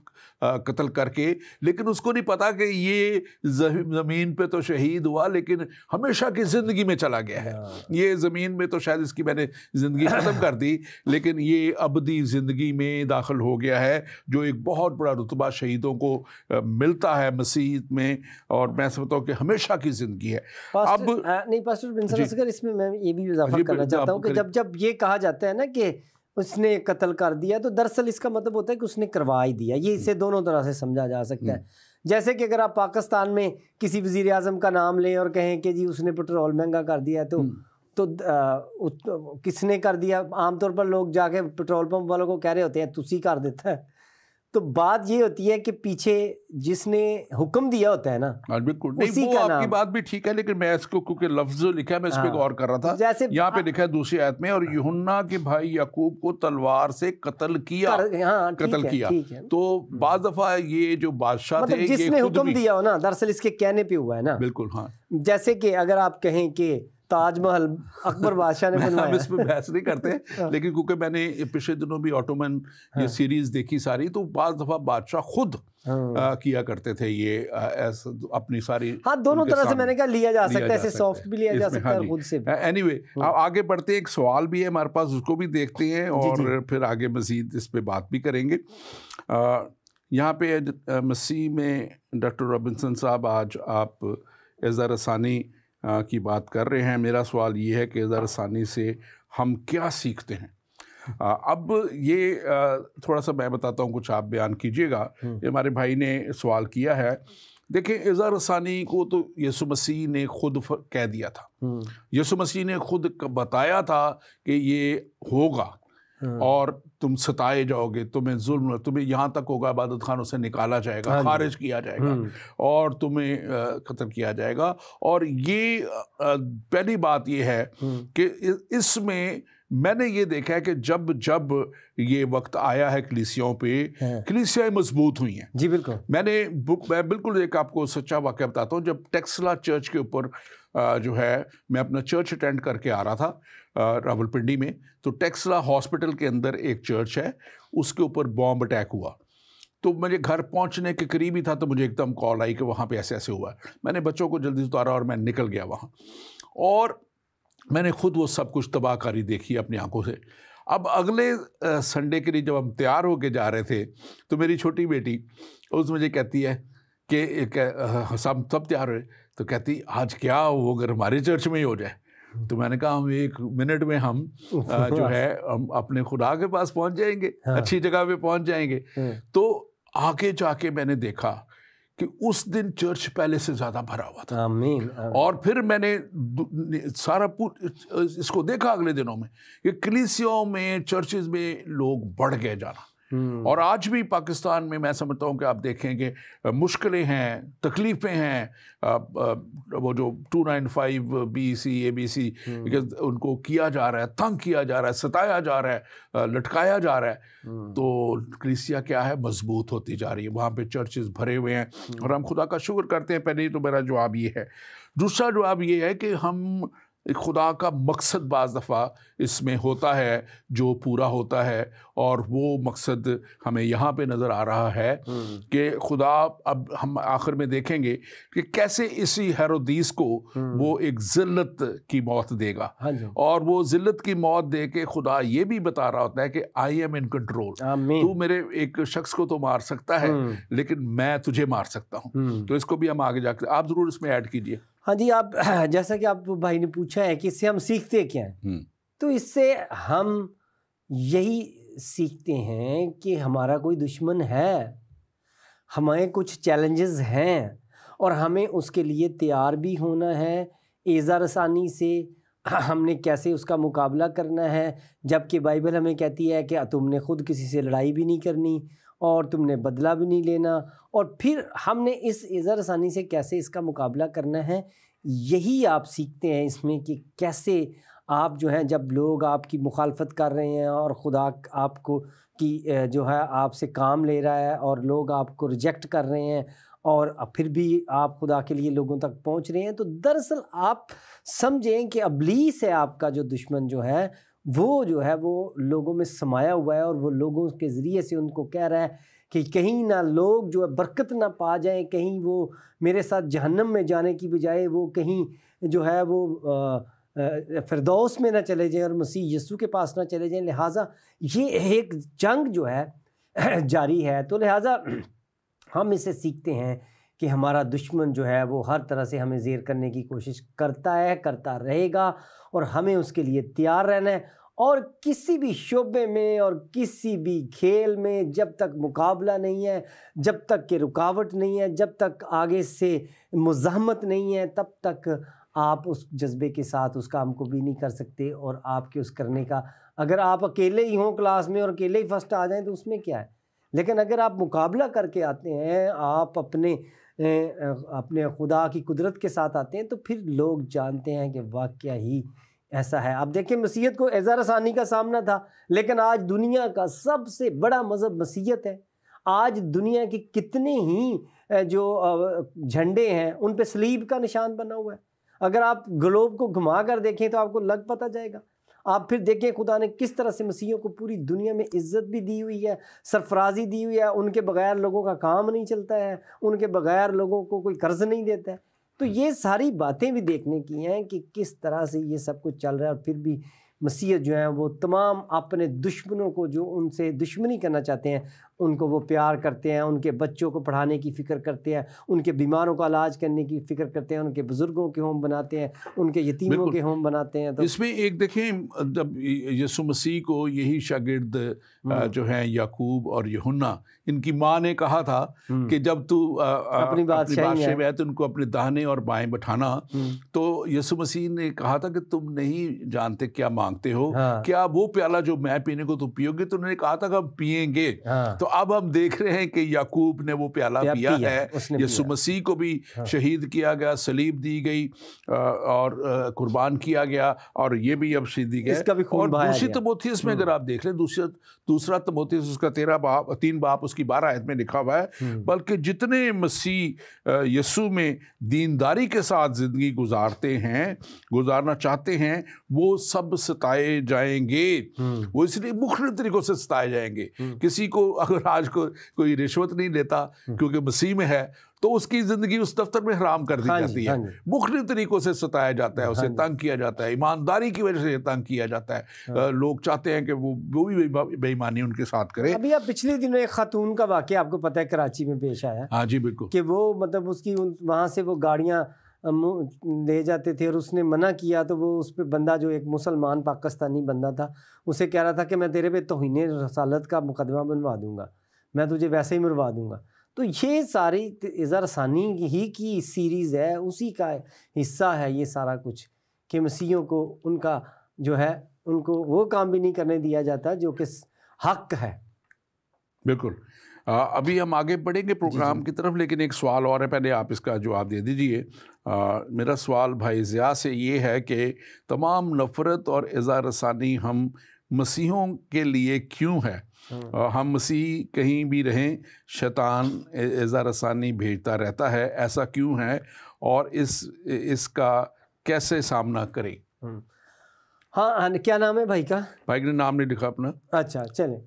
قتل کر کے, لیکن اس کو نہیں پتا کہ یہ زمین پہ تو شہید ہوا لیکن ہمیشہ کی زندگی میں چلا گیا ہے. یہ زمین میں تو شاید اس کی میں نے زندگی ختم کر دی, لیکن یہ ابدی زندگی میں داخل ہو گیا ہے, جو ایک بہت بڑا رتبہ شہیدوں کو ملتا ہے مسیح میں, اور میں سمجھتا ہوں کہ ہمیشہ کی زندگی ہے. اب نہیں پاسٹر بنسن اصغر, اس میں میں یہ بھی اضافہ کرنا چاہتا ہوں کہ جب یہ کہا جاتا ہے نا کہ اس نے قتل کر دیا, تو دراصل اس کا مطلب ہوتا ہے کہ اس نے کروا ہی دیا. یہ اسے دونوں طرح سے سمجھا جا سکتا ہے. جیسے کہ اگر آپ پاکستان میں کسی وزیر اعظم کا نام لیں اور کہیں کہ جی اس نے پٹرول مہنگا کر دیا, تو کس نے کر دیا؟ عام طور پر لوگ جا کے پٹرول پمپ والوں کو کہہ رہے ہوتے ہیں تسی کر دیتا ہے. تو بات یہ ہوتی ہے کہ پیچھے جس نے حکم دیا ہوتا ہے نا, بالکل نہیں, وہ آپ کی بات بھی ٹھیک ہے, لیکن میں اس کو کیونکہ لفظ لکھا ہے میں اس پہ غور کر رہا تھا. جیسے یہاں پہ لکھا ہے دوسری آیت میں, اور یوحنا کے بھائی یعقوب کو تلوار سے قتل کیا. تو بعض دفعہ یہ جو بادشاہ تھے جس نے حکم دیا ہو نا, دراصل اس کے کہنے پہ ہوا ہے نا. بالکل ہاں. جیسے کہ اگر آپ کہیں کہ تاج محل اکبر بادشاہ نے بنوایا, ہم اس پہ بحث نہیں کرتے, لیکن کیونکہ میں نے پچھلے دنوں بھی آٹومن یہ سیریز دیکھی ساری, تو بعض دفعہ بادشاہ خود کیا کرتے تھے یہ اپنی ساری. ہاں دونوں طرح سے میں نے کہا لیا جا سکتا ہے, اسے سافٹ بھی لیا جا سکتا ہے خود سے. اینی وے آگے بڑھتے, ایک سوال بھی ہے ہمارے پاس, اس کو بھی دیکھتے ہیں اور پھر آگے مزید اس پہ بات بھی کریں گے. یہاں پہ مسیح میں ڈاکٹر رابنسن صاحب, آج آپ اعزاز رسانی کی بات کر رہے ہیں. میرا سوال یہ ہے کہ اظہار ثانی سے ہم کیا سیکھتے ہیں؟ اب یہ تھوڑا سا میں بتاتا ہوں، کچھ آپ بیان کیجئے گا. یہ ہمارے بھائی نے سوال کیا ہے. دیکھیں، اظہار ثانی کو تو یسوع مسیح نے خود کہہ دیا تھا. یسوع مسیح نے خود بتایا تھا کہ یہ ہوگا اور تم ستائے جاؤ گے، تمہیں ظلم، تمہیں یہاں تک ہوگا عبادت خانوں سے نکالا جائے گا، خارج کیا جائے گا اور تمہیں قتل کیا جائے گا. اور یہ پہلی بات یہ ہے کہ اس میں نے یہ دیکھا ہے کہ جب یہ وقت آیا ہے کلیسیوں پہ، کلیسیاں مضبوط ہوئی ہیں. جی بالکل. میں بالکل ایک آپ کو سچا واقعہ بتاتا ہوں. جب ٹیکسلا چرچ کے اوپر جو ہے، میں اپنا چرچ اٹینڈ کر کے آ رہا تھا راولپنڈی میں، تو ٹیکسلا ہاسپٹل کے اندر ایک چرچ ہے، اس کے اوپر بام اٹیک ہوا. تو مجھے گھر پہنچنے کے قریب ہی تھا تو مجھے ایک دم کال آئی کہ وہاں پہ ایسے ایسے ہوا ہے. میں نے بچوں کو جلدی اتارا اور میں نکل گیا وہاں، اور میں نے خود وہ سب کچھ تباہ کاری دیکھی اپنی آنکھوں سے. اب اگلے سنڈے کے لیے جب ہم تیار ہو کے جا رہے تھے تو میری چھوٹی بیٹی اس مجھے کہتی ہے کہ سب تیار ہوئے تو کہتی آج کیا وہ اگر ہمارے چرچ میں ہی ہو جائے. تو میں نے کہا ہم 1 منٹ میں ہم جو ہے ہم اپنے خدا کے پاس پہنچ جائیں گے، اچھی جگہ پہ پہنچ جائیں گے. تو آگے جا کے میں نے دیکھا کہ اس دن چرچ پہلے سے زیادہ بھرا ہوا تھا. آمین. اور پھر میں نے سارا اس کو دیکھا اگلے دنوں میں کہ کلیسیوں میں، چرچز میں لوگ بڑھ گئے جانا. اور آج بھی پاکستان میں میں سمجھتا ہوں کہ آپ دیکھیں کہ مشکلیں ہیں، تکلیفیں ہیں. وہ جو 295 BC ABC ان کو کیا جا رہا ہے، تنگ کیا جا رہا ہے، ستایا جا رہا ہے، لٹکایا جا رہا ہے. تو کلیسیا کیا ہے، مضبوط ہوتی جا رہی ہے. وہاں پہ چرچز بھرے ہوئے ہیں اور ہم خدا کا شکر کرتے ہیں. پہلے تو میرا جواب یہ ہے. دوسرا جواب یہ ہے کہ ہم خدا کا مقصد بعض دفعہ اس میں ہوتا ہے جو پورا ہوتا ہے، اور وہ مقصد ہمیں یہاں پہ نظر آ رہا ہے کہ خدا، اب ہم آخر میں دیکھیں گے کہ کیسے اسی ہیرودیس کو وہ ایک ذلت کی موت دے گا. اور وہ ذلت کی موت دے کے خدا یہ بھی بتا رہا ہوتا ہے کہ آئی ایم ان کنٹرول. تو میرے ایک شخص کو تو مار سکتا ہے لیکن میں تجھے مار سکتا ہوں. تو اس کو بھی ہم آگے جا کے آپ ضرور اس میں ایڈ کیجئے. ہاں جی، آپ جیسا کہ آپ بھائی نے پوچھا ہے کہ اس سے ہم سیکھتے کیا ہیں، تو اس سے ہم یہی سیکھتے ہیں کہ ہمارا کوئی دشمن ہے، ہمیں کچھ چیلنجز ہیں اور ہمیں اس کے لیے تیار بھی ہونا ہے. اظہار ثانی سے ہم نے کیسے اس کا مقابلہ کرنا ہے، جبکہ بائبل ہمیں کہتی ہے کہ تم نے خود کسی سے لڑائی بھی نہیں کرنی اور تم نے بدلہ بھی نہیں لینا. اور پھر ہم نے اس اظہار ثانی سے کیسے اس کا مقابلہ کرنا ہے، یہی آپ سیکھتے ہیں اس میں کہ کیسے آپ جو ہیں، جب لوگ آپ کی مخالفت کر رہے ہیں اور خدا آپ کو کی جو ہے آپ سے کام لے رہا ہے اور لوگ آپ کو ریجیکٹ کر رہے ہیں اور پھر بھی آپ خدا کے لیے لوگوں تک پہنچ رہے ہیں، تو دراصل آپ سمجھیں کہ ابلیس ہے آپ کا جو دشمن جو ہے، وہ جو ہے وہ لوگوں میں سمایا ہوا ہے اور وہ لوگوں کے ذریعے سے ان کو کہہ رہا ہے کہ کہیں نہ لوگ جو ہے برکت نہ پا جائیں، کہیں وہ میرے ساتھ جہنم میں جانے کی بجائے وہ کہیں جو ہے وہ فردوس میں نہ چلے جائیں اور مسیح یسوع کے پاس نہ چلے جائیں. لہٰذا یہ ایک جنگ جو ہے جاری ہے. تو لہٰذا ہم اسے سیکھتے ہیں کہ ہمارا دشمن جو ہے وہ ہر طرح سے ہمیں زیر کرنے کی کوشش کرتا ہے، کرتا رہے گا، اور ہمیں اس کے لیے تیار رہنا ہے. اور کسی بھی شعبے میں اور کسی بھی کھیل میں جب تک مقابلہ نہیں ہے، جب تک کہ رکاوٹ نہیں ہے، جب تک آگے سے مزاحمت نہیں ہے، تب تک آپ اس جذبے کے ساتھ اس کام کو بھی نہیں کر سکتے. اور آپ کے اس کرنے کا، اگر آپ اکیلے ہی ہوں کلاس میں اور اکیلے ہی فرسٹ آ جائیں تو اس میں کیا ہے، لیکن اگر آپ مقابلہ کر کے آتے ہیں، آپ اپنے خدا کی قدرت کے ساتھ آتے ہیں، تو پھر لوگ جانتے ہیں کہ واقعہ ہی ایسا ہے. آپ دیکھیں مسیحیت کو اظہار ثانی کا سامنا تھا، لیکن آج دنیا کا سب سے بڑا مذہب مسیحیت ہے. آج دنیا کی کتنے ہی جو جھنڈے ہیں ان پہ صلیب کا نشان بنا ہوا ہے. اگر آپ گلوب کو گھما کر دیکھیں تو آپ کو لگ پتہ جائے گا. آپ پھر دیکھیں خدا نے کس طرح سے مسیحیوں کو پوری دنیا میں عزت بھی دی ہوئی ہے، سرفرازی دی ہوئی ہے. ان کے بغیر لوگوں کا کام نہیں چلتا ہے، ان کے بغیر لوگوں کو کوئی قرض نہیں دیتا ہے. تو یہ ساری باتیں بھی دیکھنے کی ہیں کہ کس طرح سے یہ سب کچھ چل رہا ہے. اور پھر بھی مسیحیت جو ہے وہ تمام اپنے دشمنوں کو جو ان سے دشمنی کرنا چاہتے ہیں ان کو وہ پیار کرتے ہیں, ان کے بچوں کو پڑھانے کی فکر کرتے ہیں, ان کے بیماروں کا علاج کرنے کی فکر کرتے ہیں, ان کے بزرگوں کے ہوم بناتے ہیں, ان کے یتیموں کے ہوم بناتے ہیں. تو اس میں ایک دیکھیں, جب یسوع مسیح کو یہی شاگرد جو ہیں یعقوب اور یوحنا, ان کی ماں نے کہا تھا کہ جب تو اپنی بادشاہی میں ہے تو ان کو اپنے داہنے اور بائیں بٹھانا, تو یسوع مسیح نے کہا تھا کہ تم نہیں جانتے کیا مانگتے ہو, کیا وہ پیالہ جو میں پینے کو تم پیو گے؟ تو انہوں نے کہا تھا کہ ہم پئیں گے. تو اب ہم دیکھ رہے ہیں کہ یعقوب نے وہ پیالہ پیا ہے. یسوع مسیح کو بھی شہید کیا گیا, صلیب دی گئی اور قربان کیا گیا, اور یہ بھی اب شہید گیا. اور دوسری تموتھیوس میں اگر آپ دیکھ لیں, دوسرا تموتھیوس اس کا 3 باب اس کی 12 آیت میں لکھا ہوا ہے, بلکہ جتنے مسیح یسوع میں دینداری کے ساتھ زندگی گزارنا چاہتے ہیں, وہ سب ستائے جائیں گے. وہ اس لیے مختلف طریقوں سے ستائے جائیں گے. کسی کو اگر آج کوئی رشوت نہیں لیتا کیونکہ مسیح میں ہے, تو اس کی زندگی اس دفتر میں حرام کر دی جاتی ہے. مختلف طریقوں سے ستایا جاتا ہے, اسے تنگ کیا جاتا ہے, ایمانداری کی وجہ سے تنگ کیا جاتا ہے. لوگ چاہتے ہیں کہ وہ بھی بے ایمانی ان کے ساتھ کرے. ابھی آپ پچھلے دنوں ایک خاتون کا واقعہ آپ کو پتہ ہے کراچی میں پیش آیا. ہاں جی بالکل. کہ وہ مطلب اس کی وہاں سے وہ گاڑیاں لے جاتے تھے, اور اس نے منع کیا, تو وہ اس پہ بندہ جو ایک مسلمان پاکستانی بندہ تھا, اسے کہہ رہا تھا کہ میں تیرے پہ توہین رسالت کا مقدمہ بنوا دوں گا, میں تجھے ویسے ہی مروا دوں گا. تو یہ ساری اظہار ثانی ہی کی سیریز ہے, اسی کا حصہ ہے یہ سارا کچھ, کہ مسیحیوں کو ان کا جو ہے ان کو وہ کام بھی نہیں کرنے دیا جاتا جو کہ حق ہے. بالکل. ابھی ہم آگے بڑھیں گے پروگرام کی طرف, لیکن ایک سوال اور ہے, پہلے آپ اس کا جواب دے دیجئے. میرا سوال بھائی ضیاء سے یہ ہے کہ تمام نفرت اور اظہار ثانی ہم مسیحوں کے لیے کیوں ہے؟ ہم مسیح کہیں بھی رہیں شیطان اظہار ثانی بھیجتا رہتا ہے, ایسا کیوں ہے, اور اس کا کیسے سامنا کریں؟ ہاں, کیا نام ہے بھائی کا؟ بھائی نے نام نہیں لکھا اپنا. اچھا چلیں,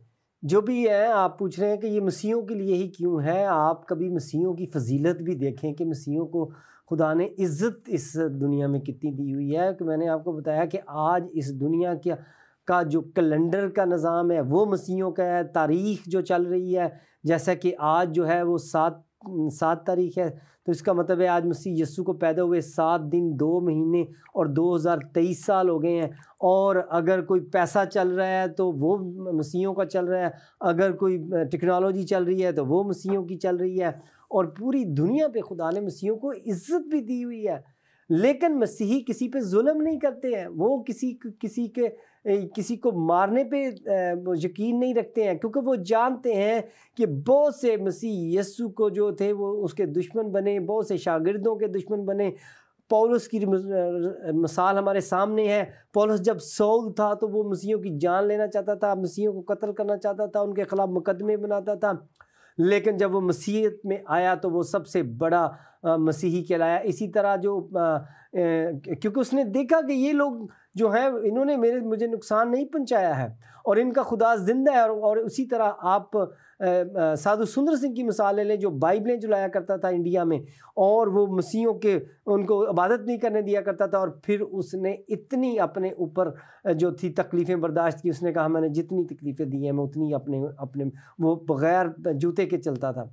جو بھی ہے آپ پوچھ رہے ہیں کہ یہ مسیحوں کے لیے ہی کیوں ہے. آپ کبھی مسیحوں کی فضیلت بھی دیکھیں کہ مسیحوں کو خدا نے عزت اس دنیا میں کتنی دی ہوئی ہے. کہ میں نے آپ کو بتایا کہ آج اس دنیا کا جو کیلنڈر کا نظام ہے وہ مسیحوں کا ہے. تاریخ جو چل رہی ہے, جیسا کہ آج جو ہے وہ 7 تاریخ ہے, تو اس کا مطلب ہے آج مسیح یسوع کو پیدا ہوئے 7 دن 2 مہینے اور 2023 سال ہو گئے ہیں. اور اگر کوئی پیسہ چل رہا ہے تو وہ مسیحوں کا چل رہا ہے, اگر کوئی ٹیکنالوجی چل رہی ہے تو وہ مسیحوں کی چل رہی ہے. اور پوری دنیا پہ خدا نے مسیحوں کو عزت بھی دی ہوئی ہے. لیکن مسیحی کسی پہ ظلم نہیں کرتے ہیں, وہ کسی کو مارنے پہ یقین نہیں رکھتے ہیں, کیونکہ وہ جانتے ہیں کہ بہت سے مسیح یسوع کو جو تھے وہ اس کے دشمن بنے, بہت سے شاگردوں کے دشمن بنے. پولس کی مثال ہمارے سامنے ہے. پولس جب سول تھا تو وہ مسیحوں کی جان لینا چاہتا تھا, مسیحوں کو قتل کرنا چاہتا تھا, ان کے خلاف مقدمے بناتا تھا. لیکن جب وہ مسیحیت میں آیا تو وہ سب سے بڑا مسیحی کہلایا. اسی طرح جو کیونکہ اس نے دیکھا کہ یہ لوگ جو ہیں انہوں نے مجھے نقصان نہیں پہنچایا ہے اور ان کا خدا زندہ ہے. اور اسی طرح آپ سادھو سندر سنگھ کی مثال لے لیں, جو بائبلیں جلایا کرتا تھا انڈیا میں, اور وہ مسیحوں کے ان کو عبادت نہیں کرنے دیا کرتا تھا. اور پھر اس نے اتنی اپنے اوپر جو تھی تکلیفیں برداشت کی, اس نے کہا میں نے جتنی تکلیفیں دی ہیں میں اتنی اپنے وہ بغیر جوتے کے چلتا تھا.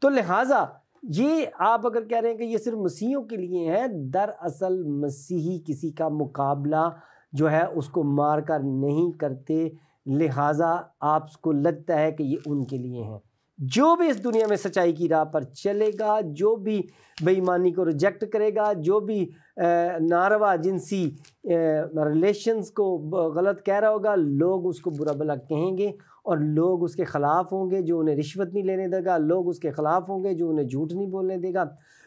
تو لہٰذا یہ آپ اگر کہہ رہے ہیں کہ یہ صرف مسیحیوں کے لیے ہیں, دراصل مسیحی کسی کا مقابلہ جو ہے اس کو مار کر نہیں کرتے. لہٰذا آپ کو لگتا ہے کہ یہ ان کے لیے ہیں. جو بھی اس دنیا میں سچائی کی راہ پر چلے گا, جو بھی بے ایمانی کو ریجیکٹ کرے گا, جو بھی ناروا جنسی ریلیشنز کو غلط کہہ رہا ہوگا, لوگ اس کو برا بھلا کہیں گے, اور لوگ اس کے خلاف ہوں گے جو انہیں رشوت نہیں لینے دے گا, لوگ اس کے خلاف ہوں گے جو انہیں جھوٹ نہیں بولنے دے گا,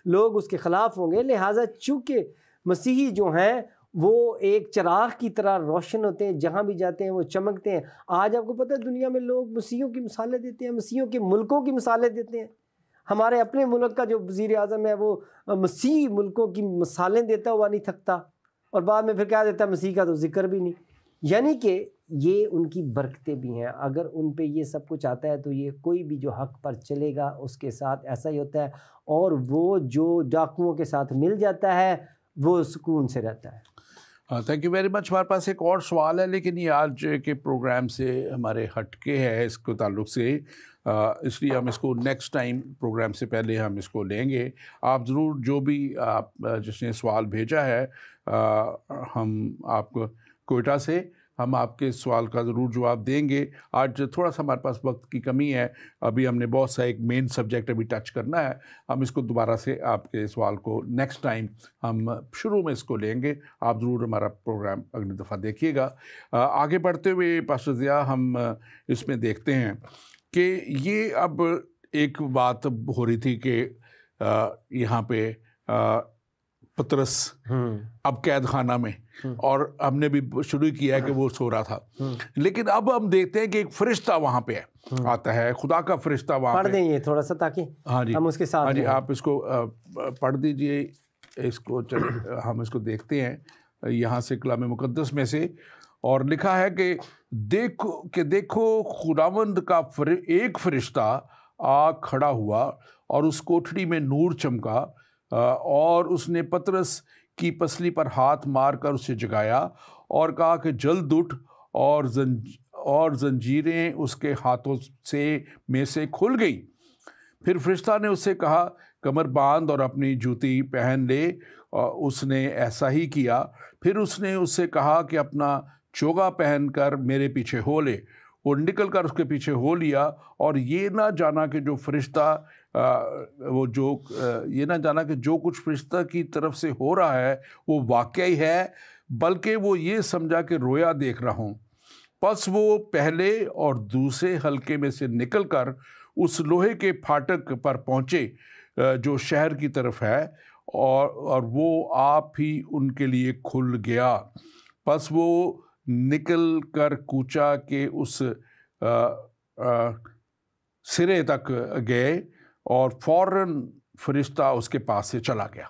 لوگ اس کے خلاف ہوں گے. لہٰذا چونکہ مسیحی جو ہیں وہ ایک چراغ کی طرح روشن ہوتے ہیں, جہاں بھی جاتے ہیں وہ چمکتے ہیں. آج آپ کو پتہ ہے دنیا میں لوگ مسیحیوں کی مثالیں دیتے ہیں, مسیحیوں کے ملکوں کی مثالیں دیتے ہیں. ہمارے اپنے ملک کا جو وزیر اعظم ہے وہ مسیحی ملکوں کی مثالیں دیتا ہوا نہیں تھکتا, اور بعد میں پھر کیا دیتا ہے مسیح کا تو ذکر بھی نہیں. یعنی کہ یہ ان کی برکتیں بھی ہیں. اگر ان پہ یہ سب کچھ آتا ہے تو یہ کوئی بھی جو حق پر چلے گا اس کے ساتھ ایسا ہی ہوتا ہے, اور وہ جو ڈاکوؤں کے ساتھ مل جاتا ہے وہ سکون سے رہتا ہے. Thank you very much. ہمارے پاس ایک اور سوال ہے, لیکن یہ آج کے پروگرام سے ہمارے ہٹ کے ہے اس کو تعلق سے. اس لیے ہم اس کو نیکسٹ ٹائم پروگرام سے پہلے ہم اس کو لیں گے. آپ ضرور جو بھی آپ جس نے سوال بھیجا ہے ہم آپ کو کوئٹہ سے ہم آپ کے سوال کا ضرور جواب دیں گے. آج تھوڑا سا ہمارے پاس وقت کی کمی ہے, ابھی ہم نے بہت سا ایک مین سبجیکٹ ابھی ٹچ کرنا ہے. ہم اس کو دوبارہ سے آپ کے سوال کو نیکسٹ ٹائم ہم شروع میں اس کو لیں گے. آپ ضرور ہمارا پروگرام اگلی دفعہ دیکھیے گا. آگے بڑھتے ہوئے پاسٹر ضیاء ہم اس میں دیکھتے ہیں کہ یہ اب ایک بات ہو رہی تھی کہ یہاں پہ پطرس اب قید خانہ میں, اور ہم نے بھی شروع کیا ہے کہ وہ سو رہا تھا, لیکن اب ہم دیکھتے ہیں کہ ایک فرشتہ وہاں پہ آتا ہے, خدا کا فرشتہ وہاں پڑھ دیں یہ تھوڑا سا تاکہ ہم اس کے ساتھ. ہاں جی, آپ اس کو پڑھ دیجئے, اس کو ہم اس کو دیکھتے ہیں یہاں سے کلام مقدس میں سے. اور لکھا ہے کہ دیکھو خداوند کا ایک فرشتہ آ کھڑا ہوا اور اس کوٹھڑی میں نور چمکا, اور اس نے پطرس کی پسلی پر ہاتھ مار کر اسے جگایا اور کہا کہ جلد اٹھ, اور زنجیریں اس کے ہاتھوں میں سے کھل گئی. پھر فرشتہ نے اس سے کہا کمر باندھ اور اپنی جوتی پہن لے. اس نے ایسا ہی کیا. پھر اس نے اس سے کہا کہ اپنا چوگا پہن کر میرے پیچھے ہو لے. وہ نکل کر اس کے پیچھے ہو لیا, اور یہ نہ جانا کہ جو فرشتہ یہ نہ جانا کہ جو کچھ فرشتہ کی طرف سے ہو رہا ہے وہ واقعی ہے, بلکہ وہ یہ سمجھا کہ رویا دیکھ رہا ہوں. پس وہ پہلے اور دوسرے حلقے میں سے نکل کر اس لوہے کے پھاٹک پر پہنچے جو شہر کی طرف ہے, اور وہ آپ ہی ان کے لیے کھل گیا. پس وہ نکل کر کوچا کے اس سرے تک گئے, اور فوراً فرشتہ اس کے پاس سے چلا گیا.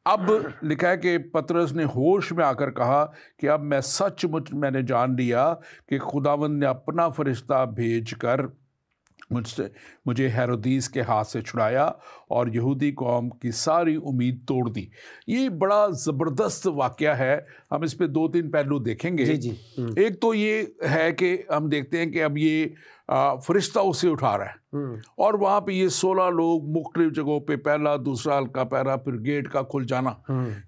اب لکھا ہے کہ پطرس نے ہوش میں آ کر کہا کہ اب میں نے جان لیا کہ خداوند نے اپنا فرشتہ بھیج کر مجھے ہیرودیس کے ہاتھ سے چھڑایا اور یہودی قوم کی ساری امید توڑ دی. یہ بڑا زبردست واقعہ ہے. ہم اس پہ 2-3 پہلو دیکھیں گے. ایک تو یہ ہے کہ ہم دیکھتے ہیں کہ اب یہ فرشتہ اسے اٹھا رہا ہے, اور وہاں پہ یہ 16 لوگ مختلف جگہوں پہ, پہلا دوسرا حلقہ پہلا, پھر گیٹ کا کھل جانا,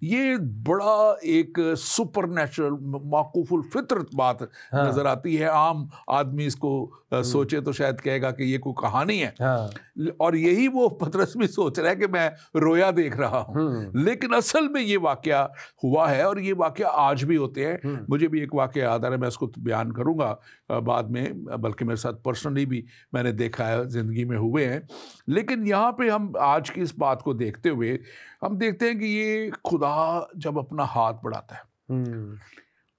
یہ بڑا ایک سپر نیچرل موقوف الفطرت بات نظر آتی ہے. عام آدمی اس کو سوچے تو شاید کہے گا کہ یہ کوئی کہانی ہے, اور یہی وہ پطرس بھی سوچ رہا ہے کہ میں رویا دیکھ رہا ہوں, لیکن اصل میں یہ واقعہ ہوا ہے, اور یہ واقعہ آج بھی ہوتے ہیں. مجھے بھی ایک واقعہ یاد آ رہا ہے, میں اس کو بیان کروں گا بعد میں, بلکہ میرے ساتھ پرسنلی بھی میں نے دیکھا ہے, زندگی میں ہوئے ہیں. لیکن یہاں پہ ہم آج کی اس بات کو دیکھتے ہوئے ہم دیکھتے ہیں کہ یہ خدا جب اپنا ہاتھ بڑھاتا ہے,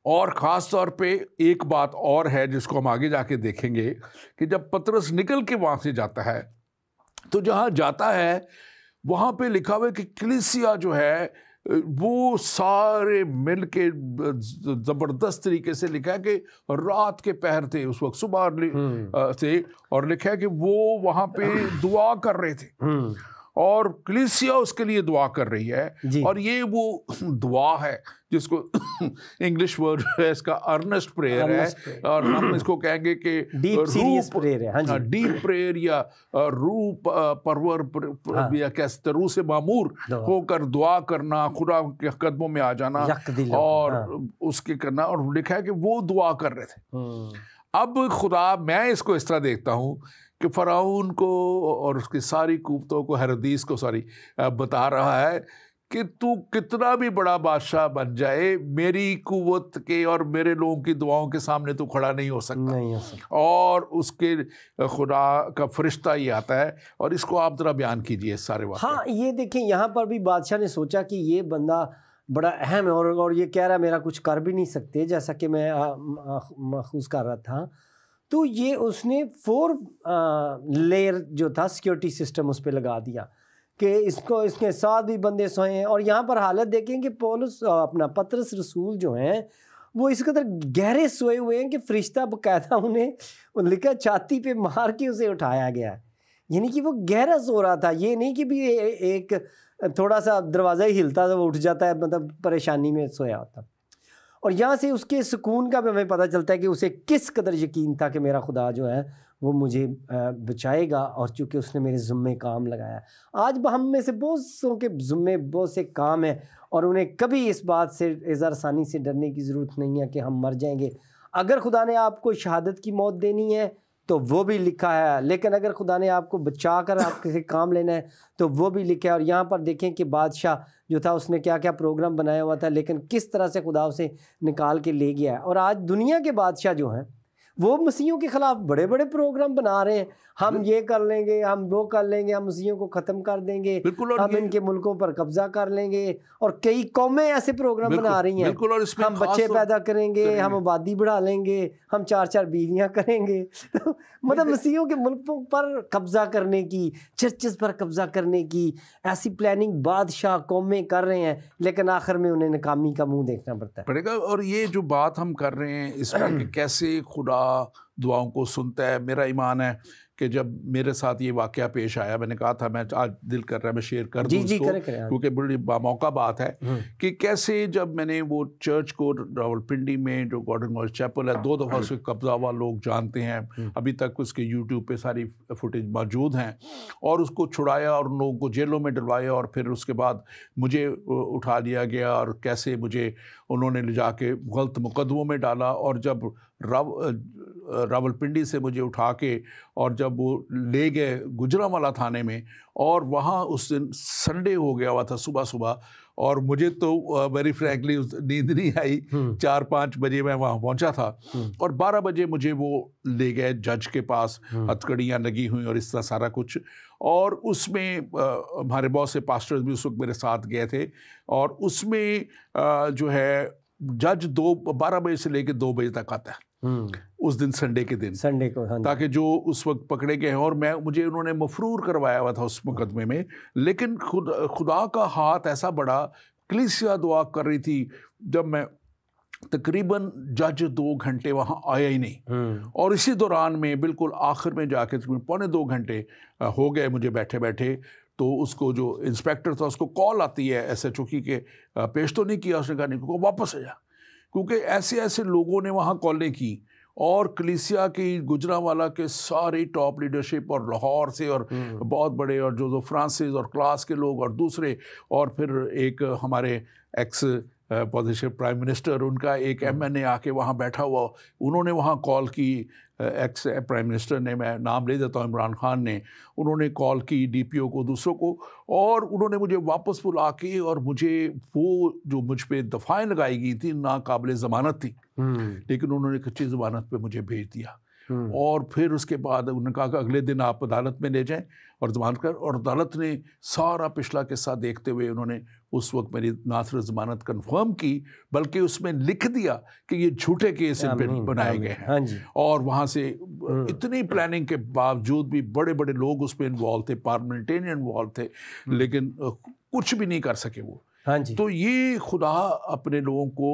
اور خاص طور پہ ایک بات اور ہے جس کو ہم آگے جا کے دیکھیں گے کہ جب پطرس نکل کے وہاں سے جاتا ہے تو جہاں جاتا ہے وہاں پہ لکھا ہوا ہے کہ کلیسیا جو ہے وہ سارے مل کے زبردست طریقے سے لکھا ہے کہ رات کے پہر تھے اس وقت, صبح تھے, اور لکھا ہے کہ وہ وہاں پہ دعا کر رہے تھے, اور کلیسیا اس کے لیے دعا کر رہی ہے. اور یہ وہ دعا ہے جس کو انگلش ورڈ ہے اس کا ارنسٹ پریئر ہے, اور ہم اس کو کہیں گے کہ ڈیپ پریئر یا روح پرور, یا کہتے روح سے معمور ہو کر دعا کرنا, خدا کے قدموں میں آ جانا اور اس کے کرنا. اور لکھا ہے کہ وہ دعا کر رہے تھے. اب خدا, میں اس کو اس طرح دیکھتا ہوں کہ فرعون کو اور اس کی ساری قوتوں کو, ہیرودیس کو بتا رہا ہے کہ تو کتنا بھی بڑا بادشاہ بن جائے, میری قوت کے اور میرے لوگوں کی دعاؤں کے سامنے تو کھڑا نہیں ہو سکتا. اور اس کے خدا کا فرشتہ ہی آتا ہے, اور اس کو آپ ذرا بیان کیجئے اس سارے واقعے. ہاں, یہ دیکھیں یہاں پر بھی بادشاہ نے سوچا کہ یہ بندہ بڑا اہم ہے, اور یہ کہہ رہا ہے میرا کچھ کر بھی نہیں سکتے, جیسا کہ میں محسوس کر رہا تھا. تو یہ اس نے 4 لیئر جو تھا سیکیورٹی سسٹم اس پہ لگا دیا کہ اس کے ساتھ بھی بندے سوئے ہیں. اور یہاں پر حالت دیکھیں کہ پطرس رسول جو ہیں وہ اس قدر گہرے سوئے ہوئے ہیں کہ فرشتہ باقاعدہ انہیں لکھا چھاتی پہ مار کے اسے اٹھایا گیا ہے. یعنی کہ وہ گہرا سو رہا تھا, یہ نہیں کہ بھی ایک تھوڑا سا دروازہ ہی ہلتا تو وہ اٹھ جاتا ہے, مطلب پریشانی میں سویا ہوتا. اور یہاں سے اس کے سکون کا بھی ہمیں پتہ چلتا ہے کہ اسے کس قدر یقین تھا کہ میرا خدا جو ہے وہ مجھے بچائے گا، اور چونکہ اس نے میرے ذمے کام لگایا۔ آج ہم میں سے بہت سوں کے ذمے بہت سے کام ہیں، اور انہیں کبھی اس بات سے اظہار ثانی سے ڈرنے کی ضرورت نہیں ہے کہ ہم مر جائیں گے۔ اگر خدا نے آپ کو شہادت کی موت دینی ہے تو وہ بھی لکھا ہے، لیکن اگر خدا نے آپ کو بچا کر آپ کسی کام لینا ہے تو وہ بھی لکھا ہے۔ اور یہاں پر دیکھیں کہ بادشاہ جو تھا اس نے کیا کیا پروگرام بنایا ہوا تھا، لیکن کس طرح سے خدا اسے نکال کے لے گیا ہے۔ اور آج دنیا کے بادشاہ جو ہیں وہ مسیحیوں کے خلاف بڑے بڑے پروگرام بنا رہے ہیں، ہم یہ کر لیں گے، ہم وہ کر لیں گے، ہم مسیحیوں کو ختم کر دیں گے، ہم ان کے ملکوں پر قبضہ کر لیں گے، اور کئی قومیں ایسے پروگرام بنا رہی ہیں، ہم بچے پیدا کریں گے، ہم آبادی بڑھا لیں گے، ہم 4 بیویاں کریں گے۔ مطلب مسیحیوں کے ملکوں پر قبضہ کرنے کی، چرچز پر قبضہ کرنے کی ایسی پلاننگ بادشاہ قومیں کر رہے ہیں، لیکن آخر میں انہیں ناکامی کا منہ دیکھنا پڑے گا۔ اور یہ جو بات ہم کر رہے ہیں اس میں کہ کیسے خدا دعاؤں کو سنتا ہے، میرا ایمان ہے کہ جب میرے ساتھ یہ واقعہ پیش آیا، میں نے کہا تھا میں آج دل کر رہا ہے میں شیئر کر دوں اس کو، کیونکہ بڑی باموقع بات ہے کہ کیسے جب میں نے وہ چرچ کو راولپنڈی میں جو گارڈن مال چیپل ہے 2 دفعہ سے قبضہ ہوا، لوگ جانتے ہیں، ابھی تک اس کے یوٹیوب پہ ساری فوٹیج موجود ہیں، اور اس کو چھڑایا اور لوگوں کو جیلوں میں ڈلوایا، اور پھر اس کے بعد مجھے اٹھا لیا گیا، اور کیسے مجھے انہوں نے لے جا کے غلط مقدموں میں ڈالا، اور جب راولپنڈی سے مجھے اٹھا کے اور جب وہ لے گئے گجرانوالہ تھانے میں، اور وہاں اس دن سنڈے ہو گیا ہوا تھا صبح، اور مجھے تو ویری فرینکلی نیند نہیں آئی، 4-5 بجے میں وہاں پہنچا تھا، اور 12 بجے مجھے وہ لے گئے جج کے پاس، ہتھکڑیاں لگی ہوئیں اور اس طرح سارا کچھ، اور اس میں ہمارے بہت سے پاسٹرز بھی اس وقت میرے ساتھ گئے تھے، اور اس میں جو ہے جج 12 بجے سے لے کے 2 بجے تک آتا ہے اس دن، سنڈے کے دن، سنڈے کو، تاکہ جو اس وقت پکڑے گئے ہیں، اور مجھے انہوں نے مفرور کروایا ہوا تھا اس مقدمے میں، لیکن خدا کا ہاتھ ایسا بڑا، کلیسیا دعا کر رہی تھی، جب میں تقریباً جج 2 گھنٹے وہاں آیا ہی نہیں، اور اسی دوران میں بالکل آخر میں جا کے 1.25 گھنٹے ہو گئے مجھے بیٹھے، تو اس کو جو انسپیکٹر تھا اس کو کال آتی ہے ایس ایچ او کی کہ پیش تو نہیں کیا، اس نے کہا نہیں، کیونکہ واپس آ جا، کیونکہ ایسے لوگوں نے وہاں کالیں کی، اور کلیسیا کی گجرانوالہ کے سارے ٹاپ لیڈرشپ اور لاہور سے اور بہت بڑے، اور جو فرانسس اور کلاس کے لوگ اور دوسرے، اور پھر ایک ہمارے ایکس پوزیشن پرائم منسٹر، ان کا ایک ایم این اے آ کے وہاں بیٹھا ہوا، انہوں نے وہاں کال کی، ایکس پرائم منسٹر نے، میں نام لے دیتا ہوں، عمران خان نے، انہوں نے کال کی ڈی پی او کو، دوسروں کو، اور انہوں نے مجھے واپس بلا کے، اور مجھے وہ جو مجھ پہ دفعیں لگائی گئی تھی ناقابل ضمانت تھی، لیکن انہوں نے کچی ضمانت پہ مجھے بھیج دیا، اور پھر اس کے بعد انہوں نے کہا کہ اگلے دن آپ عدالت میں لے جائیں اور ضمانت کر، اور عدالت نے سارا پچھلا قصہ دیکھتے ہوئے انہوں نے اس وقت میری نہ صرف ضمانت کنفرم کی، بلکہ اس میں لکھ دیا کہ یہ جھوٹے کیس ان پہ بنائے گئے ہیں، اور وہاں سے اتنی پلاننگ کے باوجود بھی بڑے بڑے لوگ اس میں انوالو تھے، پارلیمنٹرین انوالو تھے، لیکن کچھ بھی نہیں کر سکے وہ۔ تو یہ خدا اپنے لوگوں کو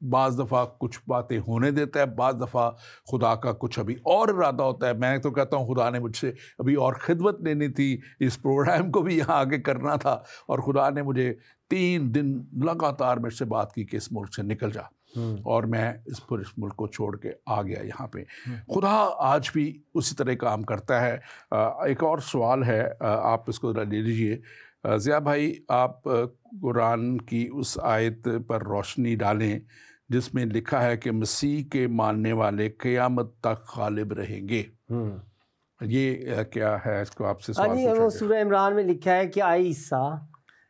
بعض دفعہ کچھ باتیں ہونے دیتا ہے، بعض دفعہ خدا کا کچھ ابھی اور ارادہ ہوتا ہے۔ میں تو کہتا ہوں خدا نے مجھ سے ابھی اور خدمت لینی تھی، اس پروگرام کو بھی یہاں آگے کرنا تھا، اور خدا نے مجھے 3 دن لگاتار میرے سے بات کی کہ اس ملک سے نکل جا، اور میں اس ملک کو چھوڑ کے آ گیا یہاں پہ۔ خدا آج بھی اسی طرح کام کرتا ہے۔ ایک اور سوال ہے، آپ اس کو ذرا لے لیجیے ضیاء بھائی، آپ قرآن کی اس آیت پر روشنی ڈالیں جس میں لکھا ہے کہ مسیح کے ماننے والے قیامت تک غالب رہیں گے، یہ کیا ہے؟ اس کو آپ سے سوال پوچھا گیا۔ وہ سورہ عمران میں لکھا ہے کہ آئے عیسیٰ،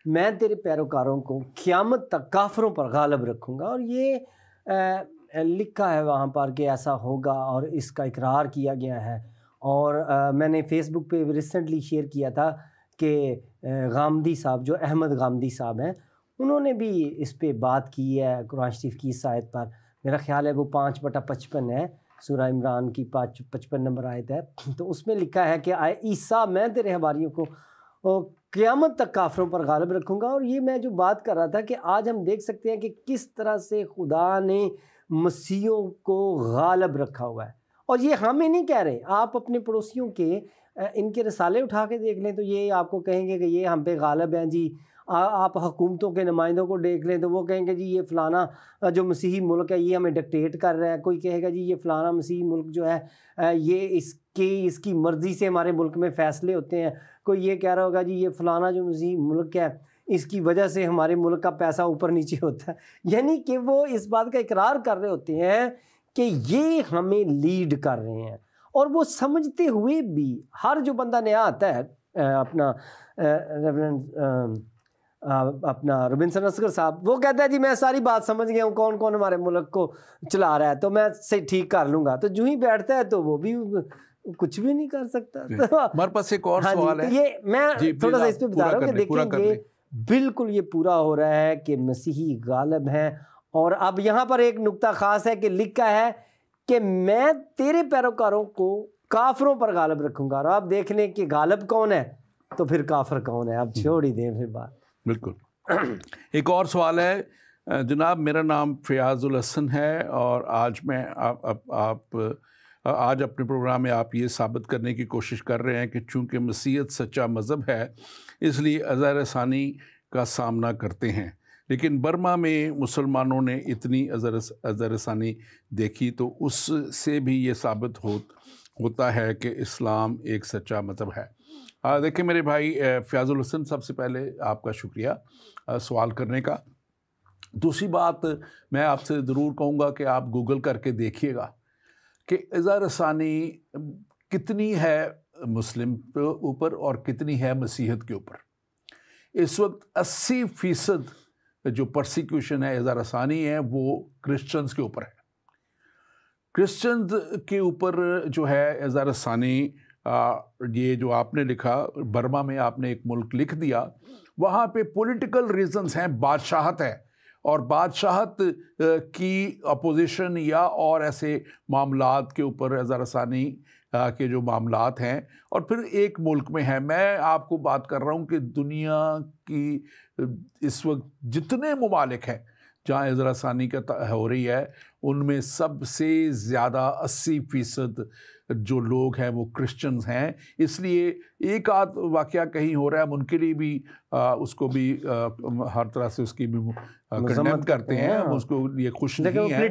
میں تیرے پیروکاروں کو قیامت تک کافروں پر غالب رکھوں گا، اور یہ لکھا ہے وہاں پر کہ ایسا ہوگا، اور اس کا اقرار کیا گیا ہے۔ اور میں نے فیس بک پہ ریسنٹلی شیئر کیا تھا کہ غامدی صاحب، جو احمد غامدی صاحب ہیں، انہوں نے بھی اس پہ بات کی ہے قرآن شریف کی اس آیت پر۔ میرا خیال ہے وہ 5/55 ہے، سورہ عمران کی 55 نمبر آیت ہے، تو اس میں لکھا ہے کہ آئے عیسیٰ، میں تیرے حواریوں کو قیامت تک کافروں پر غالب رکھوں گا۔ اور یہ میں جو بات کر رہا تھا کہ آج ہم دیکھ سکتے ہیں کہ کس طرح سے خدا نے مسیحوں کو غالب رکھا ہوا ہے، اور یہ ہم ہی نہیں کہہ رہے، آپ اپنے پڑوسیوں کے ان کے رسالے اٹھا کے دیکھ لیں تو یہ آپ کو کہیں گے کہ یہ ہم پہ غالب ہیں جی، آپ حکومتوں کے نمائندوں کو دیکھ لیں تو وہ کہیں گے جی یہ فلانا جو مسیحی ملک ہے یہ ہمیں ڈکٹیٹ کر رہا ہے، کوئی کہے گا جی یہ فلانا مسیحی ملک جو ہے یہ اس کی مرضی سے ہمارے ملک میں فیصلے ہوتے ہیں، کوئی یہ کہہ رہا ہوگا جی یہ فلانا جو مسیحی ملک ہے اس کی وجہ سے ہمارے ملک کا پیسہ اوپر نیچے ہوتا ہے. یعنی کہ وہ اس بات کا اقرار کر رہے ہوتے ہیں کہ یہ ہمیں لیڈ کر رہے ہیں، اور وہ سمجھتے ہوئے بھی ہر جو بندہ نیا آتا ہے اپنا اپنا روبنسن اصغر صاحب وہ کہتا ہے جی میں ساری بات سمجھ گیا ہوں کون کون ہمارے ملک کو چلا رہا ہے تو میں سے ٹھیک کر لوں گا، تو جو ہی بیٹھتا ہے تو وہ بھی کچھ بھی نہیں کر سکتا. ہمارے پاس ایک اور سوال ہے، یہ میں تھوڑا سا اس پہ بتا رہا ہوں کہ دیکھیں یہ بالکل یہ پورا ہو رہا ہے کہ مسیحی غالب ہیں. اور اب یہاں پر ایک نقطہ خاص ہے کہ لکھا ہے کہ میں تیرے پیروکاروں کو کافروں پر غالب رکھوں گا، اور آپ دیکھ لیں کہ غالب کون ہے تو پھر کافر کون ہے. اب چھوڑ ہی دیں پھر بات. بالکل. ایک اور سوال ہے جناب، میرا نام فیاض الحسن ہے اور آج میں آج اپنے پروگرام میں آپ یہ ثابت کرنے کی کوشش کر رہے ہیں کہ چونکہ مسیحیت سچا مذہب ہے اس لیے اذى رسانی کا سامنا کرتے ہیں، لیکن برما میں مسلمانوں نے اتنی اذى رسانی دیکھی تو اس سے بھی یہ ثابت ہوتا ہے کہ اسلام ایک سچا مذہب ہے. دیکھیں میرے بھائی فیاض الحسن، سب سے پہلے آپ کا شکریہ سوال کرنے کا. دوسری بات میں آپ سے ضرور کہوں گا کہ آپ گوگل کر کے دیکھیے گا کہ اذى رسانی کتنی ہے مسلم کے اوپر اور کتنی ہے مسیحیت کے اوپر. اس وقت 80% جو پرسیکیوشن ہے اذى رسانی ہے وہ کرسچنز کے اوپر ہے. کرسچنز کے اوپر جو ہے اذى رسانی، یہ جو آپ نے لکھا برما میں آپ نے ایک ملک لکھ دیا، وہاں پہ پولیٹیکل ریزنز ہیں، بادشاہت ہے، اور بادشاہت کی اپوزیشن یا اور ایسے معاملات کے اوپر اذى رسانی کے جو معاملات ہیں. اور پھر ایک ملک میں ہے، میں آپ کو بات کر رہا ہوں کہ دنیا کی اس وقت جتنے ممالک ہیں جہاں اذى رسانی کا ہو رہی ہے ان میں سب سے زیادہ 80% جو لوگ ہیں وہ کرسچنز ہیں. اس لیے ایک آدھ واقعہ کہیں ہو رہا ہے ہم ان کے لیے بھی اس کو بھی ہر طرح سے اس کی بھی کنڈیم کرتے ہیں، ہم اس کو یہ خوش نہیں ہیں،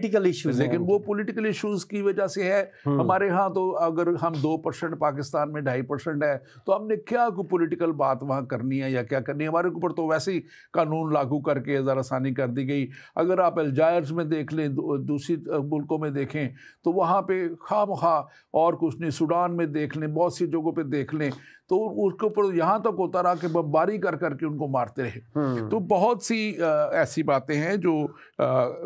لیکن وہ پولیٹیکل ایشوز کی وجہ سے ہے. ہمارے ہاں تو اگر ہم 2% پاکستان میں 2.5% ہے تو ہم نے کیا کوئی پولیٹیکل بات وہاں کرنی ہے یا کیا کرنی ہے؟ ہمارے اوپر تو ویسے ہی قانون لاگو کر کے اذى رسانی کر دی گئی. اگر آپ الجائرز میں دیکھ لیں، دوسری ملکوں میں دیکھیں تو وہاں پہ خواہ مخواہ اور کچھ نہیں، سوڈان میں دیکھ لیں، بہت سی جگہوں پہ دیکھ لیں تو اس کے اوپر یہاں تک ہوتا رہا کہ بمباری کر کے ان کو مارتے رہے. تو بہت سی ایسی باتیں ہیں جو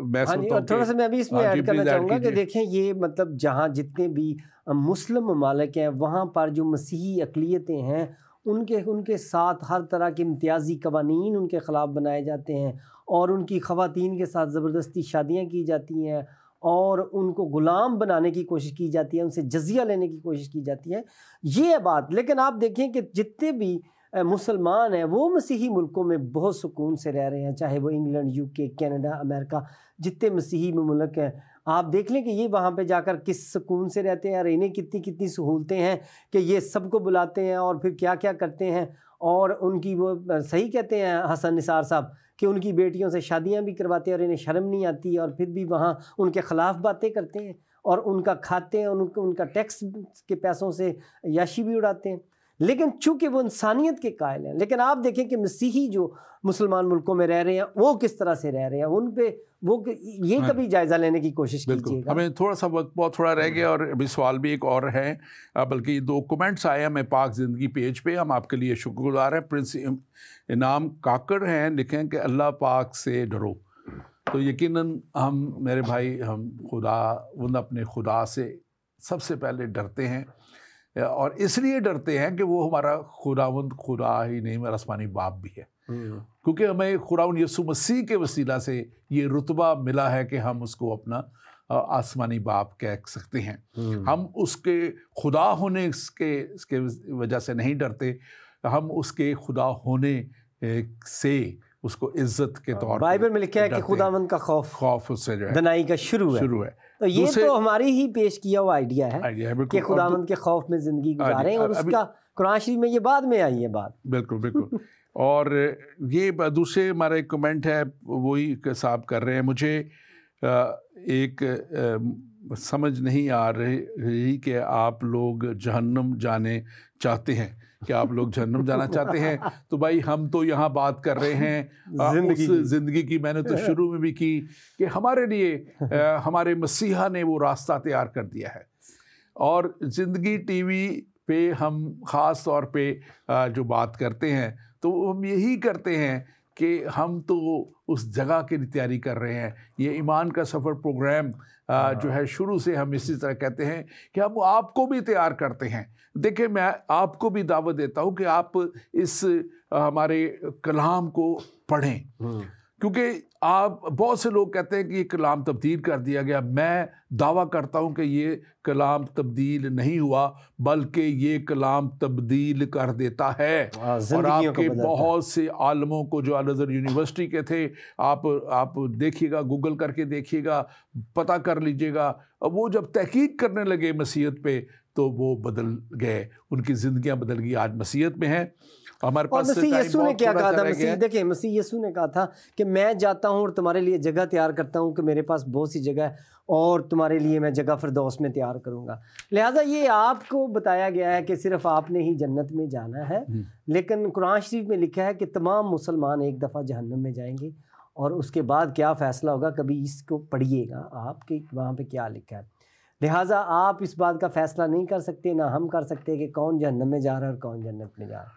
میں سوچتا ہوں. تھوڑا سا میں ابھی اس میں ایڈ کرنا چاہوں گا کہ دیکھیں یہ مطلب جہاں جتنے بھی مسلم ممالک ہیں وہاں پر جو مسیحی اقلیتیں ہیں ان کے ساتھ ہر طرح کے امتیازی قوانین ان کے خلاف بنائے جاتے ہیں، اور ان کی خواتین کے ساتھ زبردستی شادیاں کی جاتی ہیں، اور ان کو غلام بنانے کی کوشش کی جاتی ہے، ان سے جزیہ لینے کی کوشش کی جاتی ہے. یہ ہے بات. لیکن آپ دیکھیں کہ جتنے بھی مسلمان ہیں وہ مسیحی ملکوں میں بہت سکون سے رہ رہے ہیں، چاہے وہ انگلینڈ، یو کے، کینیڈا، امریکہ، جتنے مسیحی ملک ہیں آپ دیکھ لیں کہ یہ وہاں پہ جا کر کس سکون سے رہتے ہیں، اور انہیں کتنی سہولتیں ہیں کہ یہ سب کو بلاتے ہیں اور پھر کیا کیا کرتے ہیں. اور ان کی وہ صحیح کہتے ہیں حسن نثار صاحب کہ ان کی بیٹیوں سے شادیاں بھی کرواتے ہیں اور انہیں شرم نہیں آتی، اور پھر بھی وہاں ان کے خلاف باتیں کرتے ہیں اور ان کا کھاتے ہیں، ان کا ٹیکس کے پیسوں سے عیاشی بھی اڑاتے ہیں. لیکن چونکہ وہ انسانیت کے قائل ہیں. لیکن آپ دیکھیں کہ مسیحی جو مسلمان ملکوں میں رہ رہے ہیں وہ کس طرح سے رہ رہے ہیں، ان پہ وہ یہ کبھی جائزہ لینے کی کوشش کیجیے گا. ہمیں تھوڑا سا وقت بہت تھوڑا رہ گیا، اور ابھی سوال بھی ایک اور ہے، بلکہ 2 کمنٹس آئے ہیں میں پاک زندگی پیج پہ، ہم آپ کے لیے شکر گزار ہیں. پرنس انعام کاکڑ ہیں، لکھیں کہ اللہ پاک سے ڈرو. تو یقیناً ہم میرے بھائی ہم اپنے خدا سے سب سے پہلے ڈرتے ہیں، اور اس لیے ڈرتے ہیں کہ وہ ہمارا خدا ہی نہیں، ہمارا آسمانی باپ بھی ہے. کیونکہ ہمیں خداوند یسوع مسیح کے وسیلہ سے یہ رتبہ ملا ہے کہ ہم اس کو اپنا آسمانی باپ کہہ سکتے ہیں. ہم اس کے خدا ہونے اس کے وجہ سے نہیں ڈرتے، ہم اس کے خدا ہونے سے اس کو عزت کے طور پر بائبل میں لکھا ہے کہ خداوند کا خوف اس سے جو ہے دنائی کا شروع ہے. تو یہ تو ہماری ہی پیش کیا ہوا آئیڈیا ہے کہ خداوند کے خوف میں زندگی گزاریں، اور اس کا قرآن شریف میں یہ بعد میں آئی ہے بات. بالکل. اور یہ دوسرے ہمارا ایک کمنٹ ہے وہی صاحب کر رہے ہیں، مجھے ایک سمجھ نہیں آ رہی کہ آپ لوگ جہنم جانے چاہتے ہیں، کہ آپ لوگ جہنم جانا چاہتے ہیں؟ تو بھائی ہم تو یہاں بات کر رہے ہیں اس زندگی کی. میں نے تو شروع میں بھی کی کہ ہمارے لیے ہمارے مسیحا نے وہ راستہ تیار کر دیا ہے. اور زندگی ٹی وی پہ ہم خاص طور پہ جو بات کرتے ہیں تو ہم یہی کرتے ہیں کہ ہم تو اس جگہ کی تیاری کر رہے ہیں. یہ ایمان کا سفر پروگرام جو ہے شروع سے ہم اسی طرح کہتے ہیں کہ ہم آپ کو بھی تیار کرتے ہیں. دیکھیں میں آپ کو بھی دعوت دیتا ہوں کہ آپ اس ہمارے کلام کو پڑھیں، کیونکہ آپ بہت سے لوگ کہتے ہیں کہ یہ کلام تبدیل کر دیا گیا. میں دعویٰ کرتا ہوں کہ یہ کلام تبدیل نہیں ہوا، بلکہ یہ کلام تبدیل کر دیتا ہے. اور آپ کے بہت سے عالموں کو جو الازہر یونیورسٹی کے تھے، آپ دیکھیے گا، گوگل کر کے دیکھیے گا، پتہ کر لیجئے گا، وہ جب تحقیق کرنے لگے مسیحیت پہ تو وہ بدل گئے، ان کی زندگیاں بدل گئی، آج مسیحیت میں ہیں. ہمارے پاس مسیح یسوع نے کیا کہا تھا؟ دیکھیں مسیح یسوع نے کہا تھا کہ میں جاتا ہوں اور تمہارے لیے جگہ تیار کرتا ہوں، کہ میرے پاس بہت سی جگہ ہے اور تمہارے لیے میں جگہ فردوس میں تیار کروں گا. لہٰذا یہ آپ کو بتایا گیا ہے کہ صرف آپ نے ہی جنت میں جانا ہے، لیکن قرآن شریف میں لکھا ہے کہ تمام مسلمان ایک دفعہ جہنم میں جائیں گے، اور اس کے بعد کیا فیصلہ ہوگا کبھی اس کو پڑھیے گا آپ کہ وہاں پہ کیا لکھا ہے. لہٰذا آپ اس بات کا فیصلہ نہیں کر سکتے، نہ ہم کر سکتے کہ کون جہنم میں جا رہا ہے اور کون جنت میں جا رہا ہے.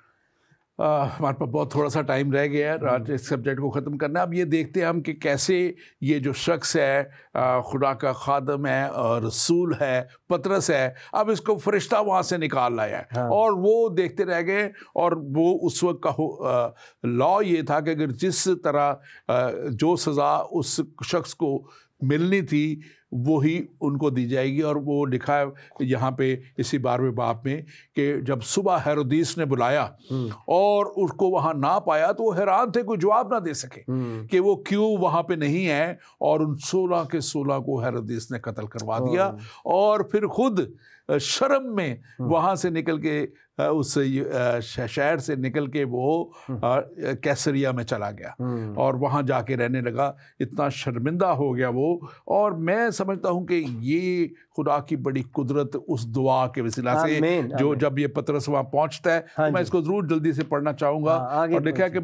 ہمارے پاس بہت تھوڑا سا ٹائم رہ گیا ہے آج اس سبجیکٹ کو ختم کرنا. اب یہ دیکھتے ہیں ہم کہ کیسے یہ جو شخص ہے خدا کا خادم ہے اور رسول ہے، پطرس ہے، اب اس کو فرشتہ وہاں سے نکال لایا ہے. اور وہ دیکھتے رہ گئے، اور وہ اس وقت کا لا یہ تھا کہ اگر جس طرح جو سزا اس شخص کو ملنی تھی وہی ان کو دی جائے گی. اور وہ لکھا ہے یہاں پہ اسی 12ویں باب میں کہ جب صبح ہیرودیس نے بلایا اور اس کو وہاں نہ پایا تو وہ حیران تھے، کوئی جواب نہ دے سکے کہ وہ کیوں وہاں پہ نہیں ہے. اور ان 16 کے 16 کو ہیرودیس نے قتل کروا دیا، اور پھر خود شرم میں وہاں سے نکل کے اس شہر سے نکل کے وہ کیسریا میں چلا گیا اور وہاں جا کے رہنے لگا. اتنا شرمندہ ہو گیا وہ. اور میں سمجھتا ہوں کہ یہ خدا کی بڑی قدرت اس دعا کے وسیلہ سے جو جب یہ پطرس وہاں پہنچتا ہے تو میں اس کو ضرور جلدی سے پڑھنا چاہوں گا. اور لکھا ہے کہ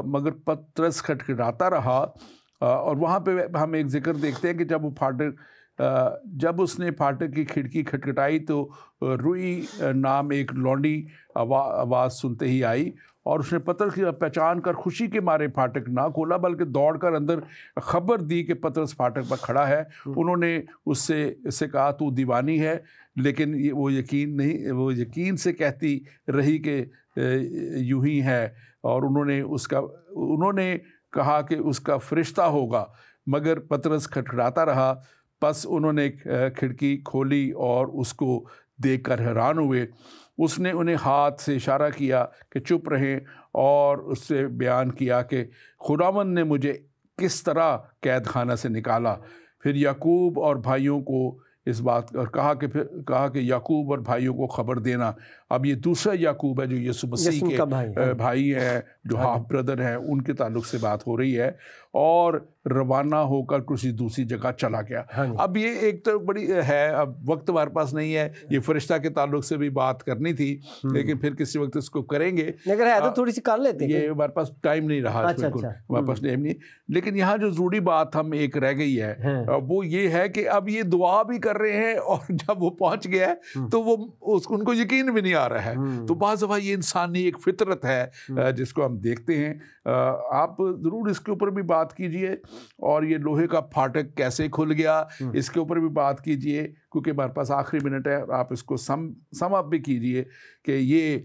مگر پطرس کھٹکھٹاتا رہا. اور وہاں پہ ہم ایک ذکر دیکھتے ہیں کہ جب اس نے پھاٹک کی کھڑکی کھٹکھٹائی تو روئی نام ایک لونڈی آواز سنتے ہی آئی، اور اس نے پطرس کی پہچان کر خوشی کے مارے پھاٹک نہ کھولا بلکہ دوڑ کر اندر خبر دی کہ پطرس پھاٹک پر کھڑا ہے. انہوں نے اس سے کہا تو دیوانی ہے، لیکن وہ یقین سے کہتی رہی کہ یوں ہی ہے. اور انہوں نے کہا کہ اس کا فرشتہ ہوگا، مگر پطرس کھٹکھٹاتا رہا. پس انہوں نے کھڑکی کھولی اور اس کو دیکھ کر حیران ہوئے. اس نے انہیں ہاتھ سے اشارہ کیا کہ چپ رہیں، اور اس سے بیان کیا کہ خداوند نے مجھے کس طرح قید خانہ سے نکالا. پھر یعقوب اور بھائیوں کو اس بات اور کہا کہ یعقوب اور بھائیوں کو خبر دینا. اب یہ دوسرا یعقوب ہے جو یسوع مسیح کے بھائی ہیں، جو ہاف بردر ہیں، ان کے تعلق سے بات ہو رہی ہے. اور روانہ ہو کر کسی دوسری جگہ چلا گیا. اب یہ ایک تو بڑی ہے، اب وقت ہمارے پاس نہیں ہے، یہ فرشتہ کے تعلق سے بھی بات کرنی تھی، لیکن پھر کسی وقت اس کو کریں گے. اگر ہے تو تھوڑی سی کر لیتے ہیں، یہ ہمارے پاس ٹائم نہیں رہا، بالکل ہمارے پاس ٹائم نہیں. لیکن یہاں جو ضروری بات ہم ایک رہ گئی ہے وہ یہ ہے کہ اب یہ دعا بھی کر رہے ہیں، اور جب وہ پہنچ گیا ہے تو وہ ان کو یقین بھی نہیں آ رہا ہے. تو بعض دفعہ یہ انسانی ایک فطرت ہے جس کو ہم دیکھتے ہیں. آپ ضرور اس کے اوپر بھی بات کیجئے، اور یہ لوہے کا پھاٹک کیسے کھل گیا اس کے اوپر بھی بات کیجئے، کیونکہ ہمارے پاس آخری منٹ ہے. آپ اس کو سم اپ بھی کیجئے کہ یہ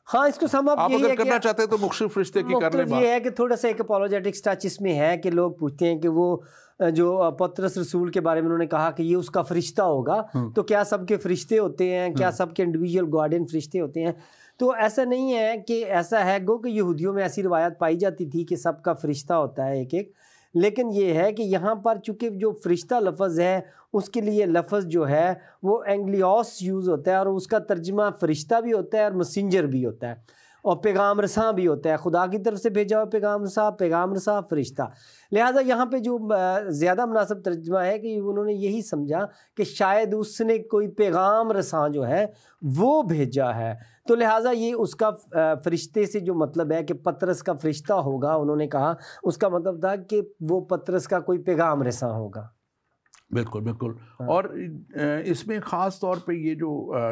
اس کو سم اپ آپ اگر کرنا چاہتے ہیں تو مختلف فرشتے کی کر لیں. یہ ہے کہ تھوڑا سا ایک اپولوجیٹکس ٹچ اس میں ہے کہ لوگ پوچھتے ہیں کہ وہ جو پطرس رسول کے بارے میں انہوں نے کہا کہ یہ اس کا فرشتہ ہوگا، تو کیا سب کے فرشتے ہوتے ہیں؟ کیا سب کے انڈیویجول گارڈین فرشتے ہوتے ہیں؟ تو ایسا نہیں ہے کہ ایسا ہے گو کہ یہودیوں میں ایسی روایت پائی جاتی تھی کہ سب کا فرشتہ ہوتا ہے ایک. لیکن یہ ہے کہ یہاں پر چونکہ جو فرشتہ لفظ ہے اس کے لیے لفظ جو ہے وہ اینگلیوس یوز ہوتا ہے، اور اس کا ترجمہ فرشتہ بھی ہوتا ہے اور مسنجر بھی ہوتا ہے. اور پیغام رساں بھی ہوتا ہے، خدا کی طرف سے بھیجا ہوا پیغام رساں فرشتہ۔ لہٰذا یہاں پہ جو زیادہ مناسب ترجمہ ہے کہ انہوں نے یہی سمجھا کہ شاید اس نے کوئی پیغام رساں جو ہے وہ بھیجا ہے، تو لہٰذا یہ اس کا فرشتے سے جو مطلب ہے کہ پطرس کا فرشتہ ہوگا، انہوں نے کہا اس کا مطلب تھا کہ وہ پطرس کا کوئی پیغام رساں ہوگا۔ بالکل بالکل۔ اور اس میں خاص طور پہ یہ جو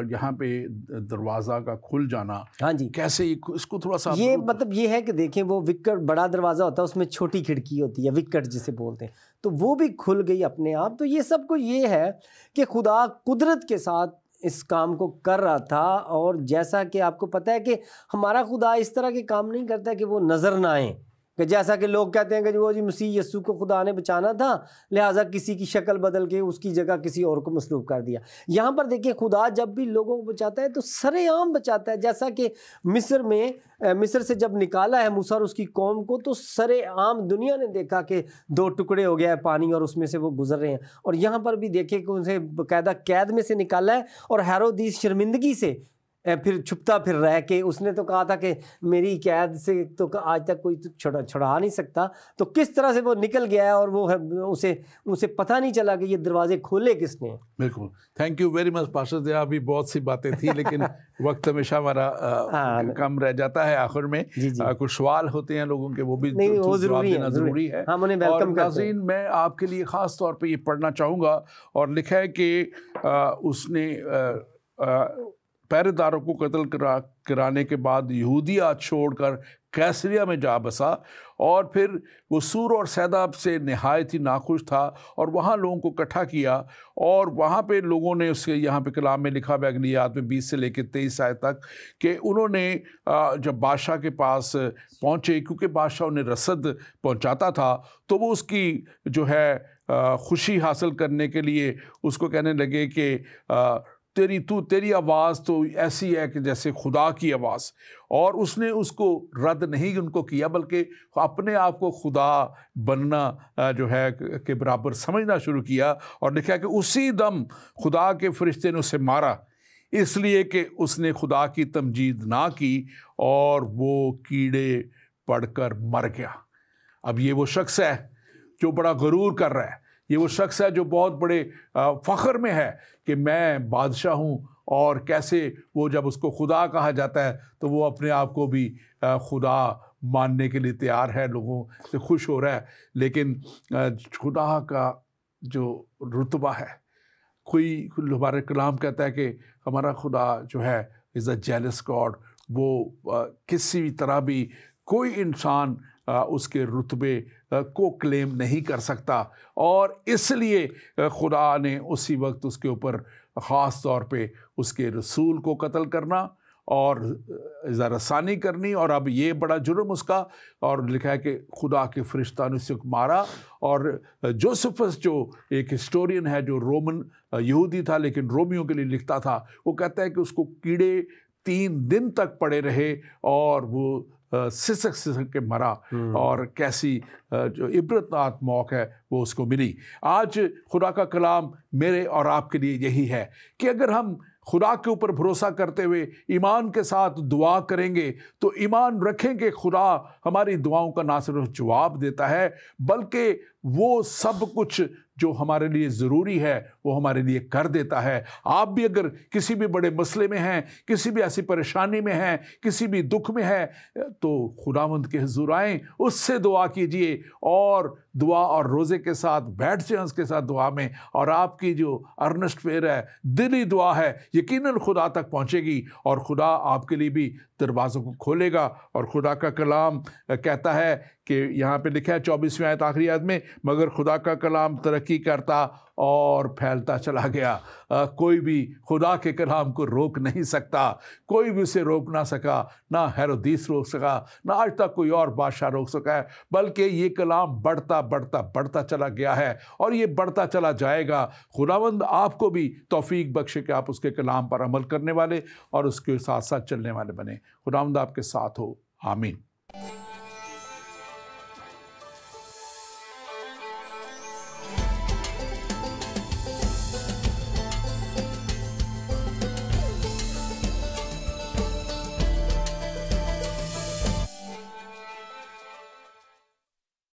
یہاں پہ دروازہ کا کھل جانا، ہاں جی، کیسے اس کو تھوڑا سا یہ مطلب یہ ہے کہ دیکھیں وہ وکٹ بڑا دروازہ ہوتا ہے، اس میں چھوٹی کھڑکی ہوتی ہے، وکٹ جسے بولتے ہیں، تو وہ بھی کھل گئی اپنے آپ۔ تو یہ سب کو یہ ہے کہ خدا قدرت کے ساتھ اس کام کو کر رہا تھا، اور جیسا کہ آپ کو پتہ ہے کہ ہمارا خدا اس طرح کے کام نہیں کرتا کہ وہ نظر نہ آئیں، کہ جیسا کہ لوگ کہتے ہیں کہ وہ جی مسیح یسوع کو خدا نے بچانا تھا لہٰذا کسی کی شکل بدل کے اس کی جگہ کسی اور کو مصلوب کر دیا۔ یہاں پر دیکھیں خدا جب بھی لوگوں کو بچاتا ہے تو سر عام بچاتا ہے، جیسا کہ مصر سے جب نکالا ہے موسیٰ اور اس کی قوم کو، تو سر عام دنیا نے دیکھا کہ 2 ٹکڑے ہو گیا ہے پانی اور اس میں سے وہ گزر رہے ہیں، اور یہاں پر بھی دیکھیں کہ انہیں باقاعدہ قید میں سے نکالا ہے، اور ہیرودیس شرمندگی سے پھر چھپتا پھر رہ کے اس نے تو کہا تھا کہ میری قید سے تو آج تک کوئی چھڑا نہیں سکتا، تو کس طرح سے وہ نکل گیا ہے، اور وہ اسے پتہ نہیں چلا کہ یہ دروازے کھولے کس نے۔ بالکل، thank you very much pastor صاحب، ابھی بہت سی باتیں تھیں لیکن وقت ہمیشہ ہمارا کم رہ جاتا ہے آخر میں۔ کچھ سوال ہوتے ہیں لوگوں کے، وہ بھی جواب دینا ضروری ہے۔ اور ناظرین، میں آپ کے لیے خاص طور پہ یہ پڑھنا چاہوں گا، اور لکھا ہے کہ اس نے پہرے داروں کو قتل کرانے کے بعد یہودیہ چھوڑ کر قیصریہ میں جا بسا، اور پھر وہ سور اور سیدا سے نہایت ہی ناخوش تھا، اور وہاں لوگوں کو اکٹھا کیا، اور وہاں پہ لوگوں نے اس کے یہاں پہ کلام میں لکھا ہے اگلیات میں 20 سے لے کے 23 آیت تک کہ انہوں نے جب بادشاہ کے پاس پہنچے، کیونکہ بادشاہ انہیں رسد پہنچاتا تھا، تو وہ اس کی جو ہے خوشی حاصل کرنے کے لیے اس کو کہنے لگے کہ تیری آواز تو ایسی ہے کہ جیسے خدا کی آواز، اور اس نے اس کو رد نہیں ان کو کیا، بلکہ اپنے آپ کو خدا بننا جو ہے کے برابر سمجھنا شروع کیا، اور لکھا کہ اسی دم خدا کے فرشتے نے اسے مارا، اس لیے کہ اس نے خدا کی تمجید نہ کی، اور وہ کیڑے پڑ کر مر گیا۔ اب یہ وہ شخص ہے جو بڑا غرور کر رہا ہے، یہ وہ شخص ہے جو بہت بڑے فخر میں ہے کہ میں بادشاہ ہوں، اور کیسے وہ جب اس کو خدا کہا جاتا ہے تو وہ اپنے آپ کو بھی خدا ماننے کے لیے تیار ہے، لوگوں سے خوش ہو رہا ہے۔ لیکن خدا کا جو رتبہ ہے، کوئی ہمارے کلام کہتا ہے کہ ہمارا خدا جو ہے از اے جیلس گاڈ، وہ کسی بھی طرح بھی کوئی انسان اس کے رتبے کو کلیم نہیں کر سکتا، اور اس لیے خدا نے اسی وقت اس کے اوپر خاص طور پہ اس کے رسول کو قتل کرنا اور رسانی کرنی، اور اب یہ بڑا جرم اس کا، اور لکھا ہے کہ خدا کے فرشتہ نے اسے مارا۔ اور جوسفس جو ایک ہسٹورین ہے، جو رومن یہودی تھا لیکن رومیوں کے لیے لکھتا تھا، وہ کہتا ہے کہ اس کو کیڑے 3 دن تک پڑے رہے، اور وہ سسک کے مرا، اور کیسی جو عبرتناک موت ہے وہ اس کو ملی۔ آج خدا کا کلام میرے اور آپ کے لیے یہی ہے کہ اگر ہم خدا کے اوپر بھروسہ کرتے ہوئے ایمان کے ساتھ دعا کریں گے، تو ایمان رکھیں کہ خدا ہماری دعاؤں کا نہ صرف جواب دیتا ہے، بلکہ وہ سب کچھ جو ہمارے لیے ضروری ہے وہ ہمارے لیے کر دیتا ہے۔ آپ بھی اگر کسی بھی بڑے مسئلے میں ہیں، کسی بھی ایسی پریشانی میں ہیں، کسی بھی دکھ میں ہیں، تو خداوند کے حضور آئیں، اس سے دعا کیجئے، اور دعا اور روزے کے ساتھ بیٹھ جائیں اس کے ساتھ دعا میں، اور آپ کی جو ارنسٹ پریئر ہے، دلی دعا ہے، یقیناً خدا تک پہنچے گی، اور خدا آپ کے لیے بھی دروازوں کو کھولے گا۔ اور خدا کا کلام کہتا ہے کہ یہاں پہ لکھا ہے 24ویں آیت آخری آیت میں، مگر خدا کا کلام ترقی کرتا اور پھیلتا چلا گیا۔ کوئی بھی خدا کے کلام کو روک نہیں سکتا، کوئی بھی اسے روک نہ سکا، نہ ہیرودیس روک سکا، نہ آج تک کوئی اور بادشاہ روک سکا ہے، بلکہ یہ کلام بڑھتا چلا گیا ہے، اور یہ بڑھتا چلا جائے گا۔ خداوند آپ کو بھی توفیق بخشے کہ آپ اس کے کلام پر عمل کرنے والے اور اس کے ساتھ ساتھ چلنے والے بنیں۔ خداوند آپ کے ساتھ ہو، آمین۔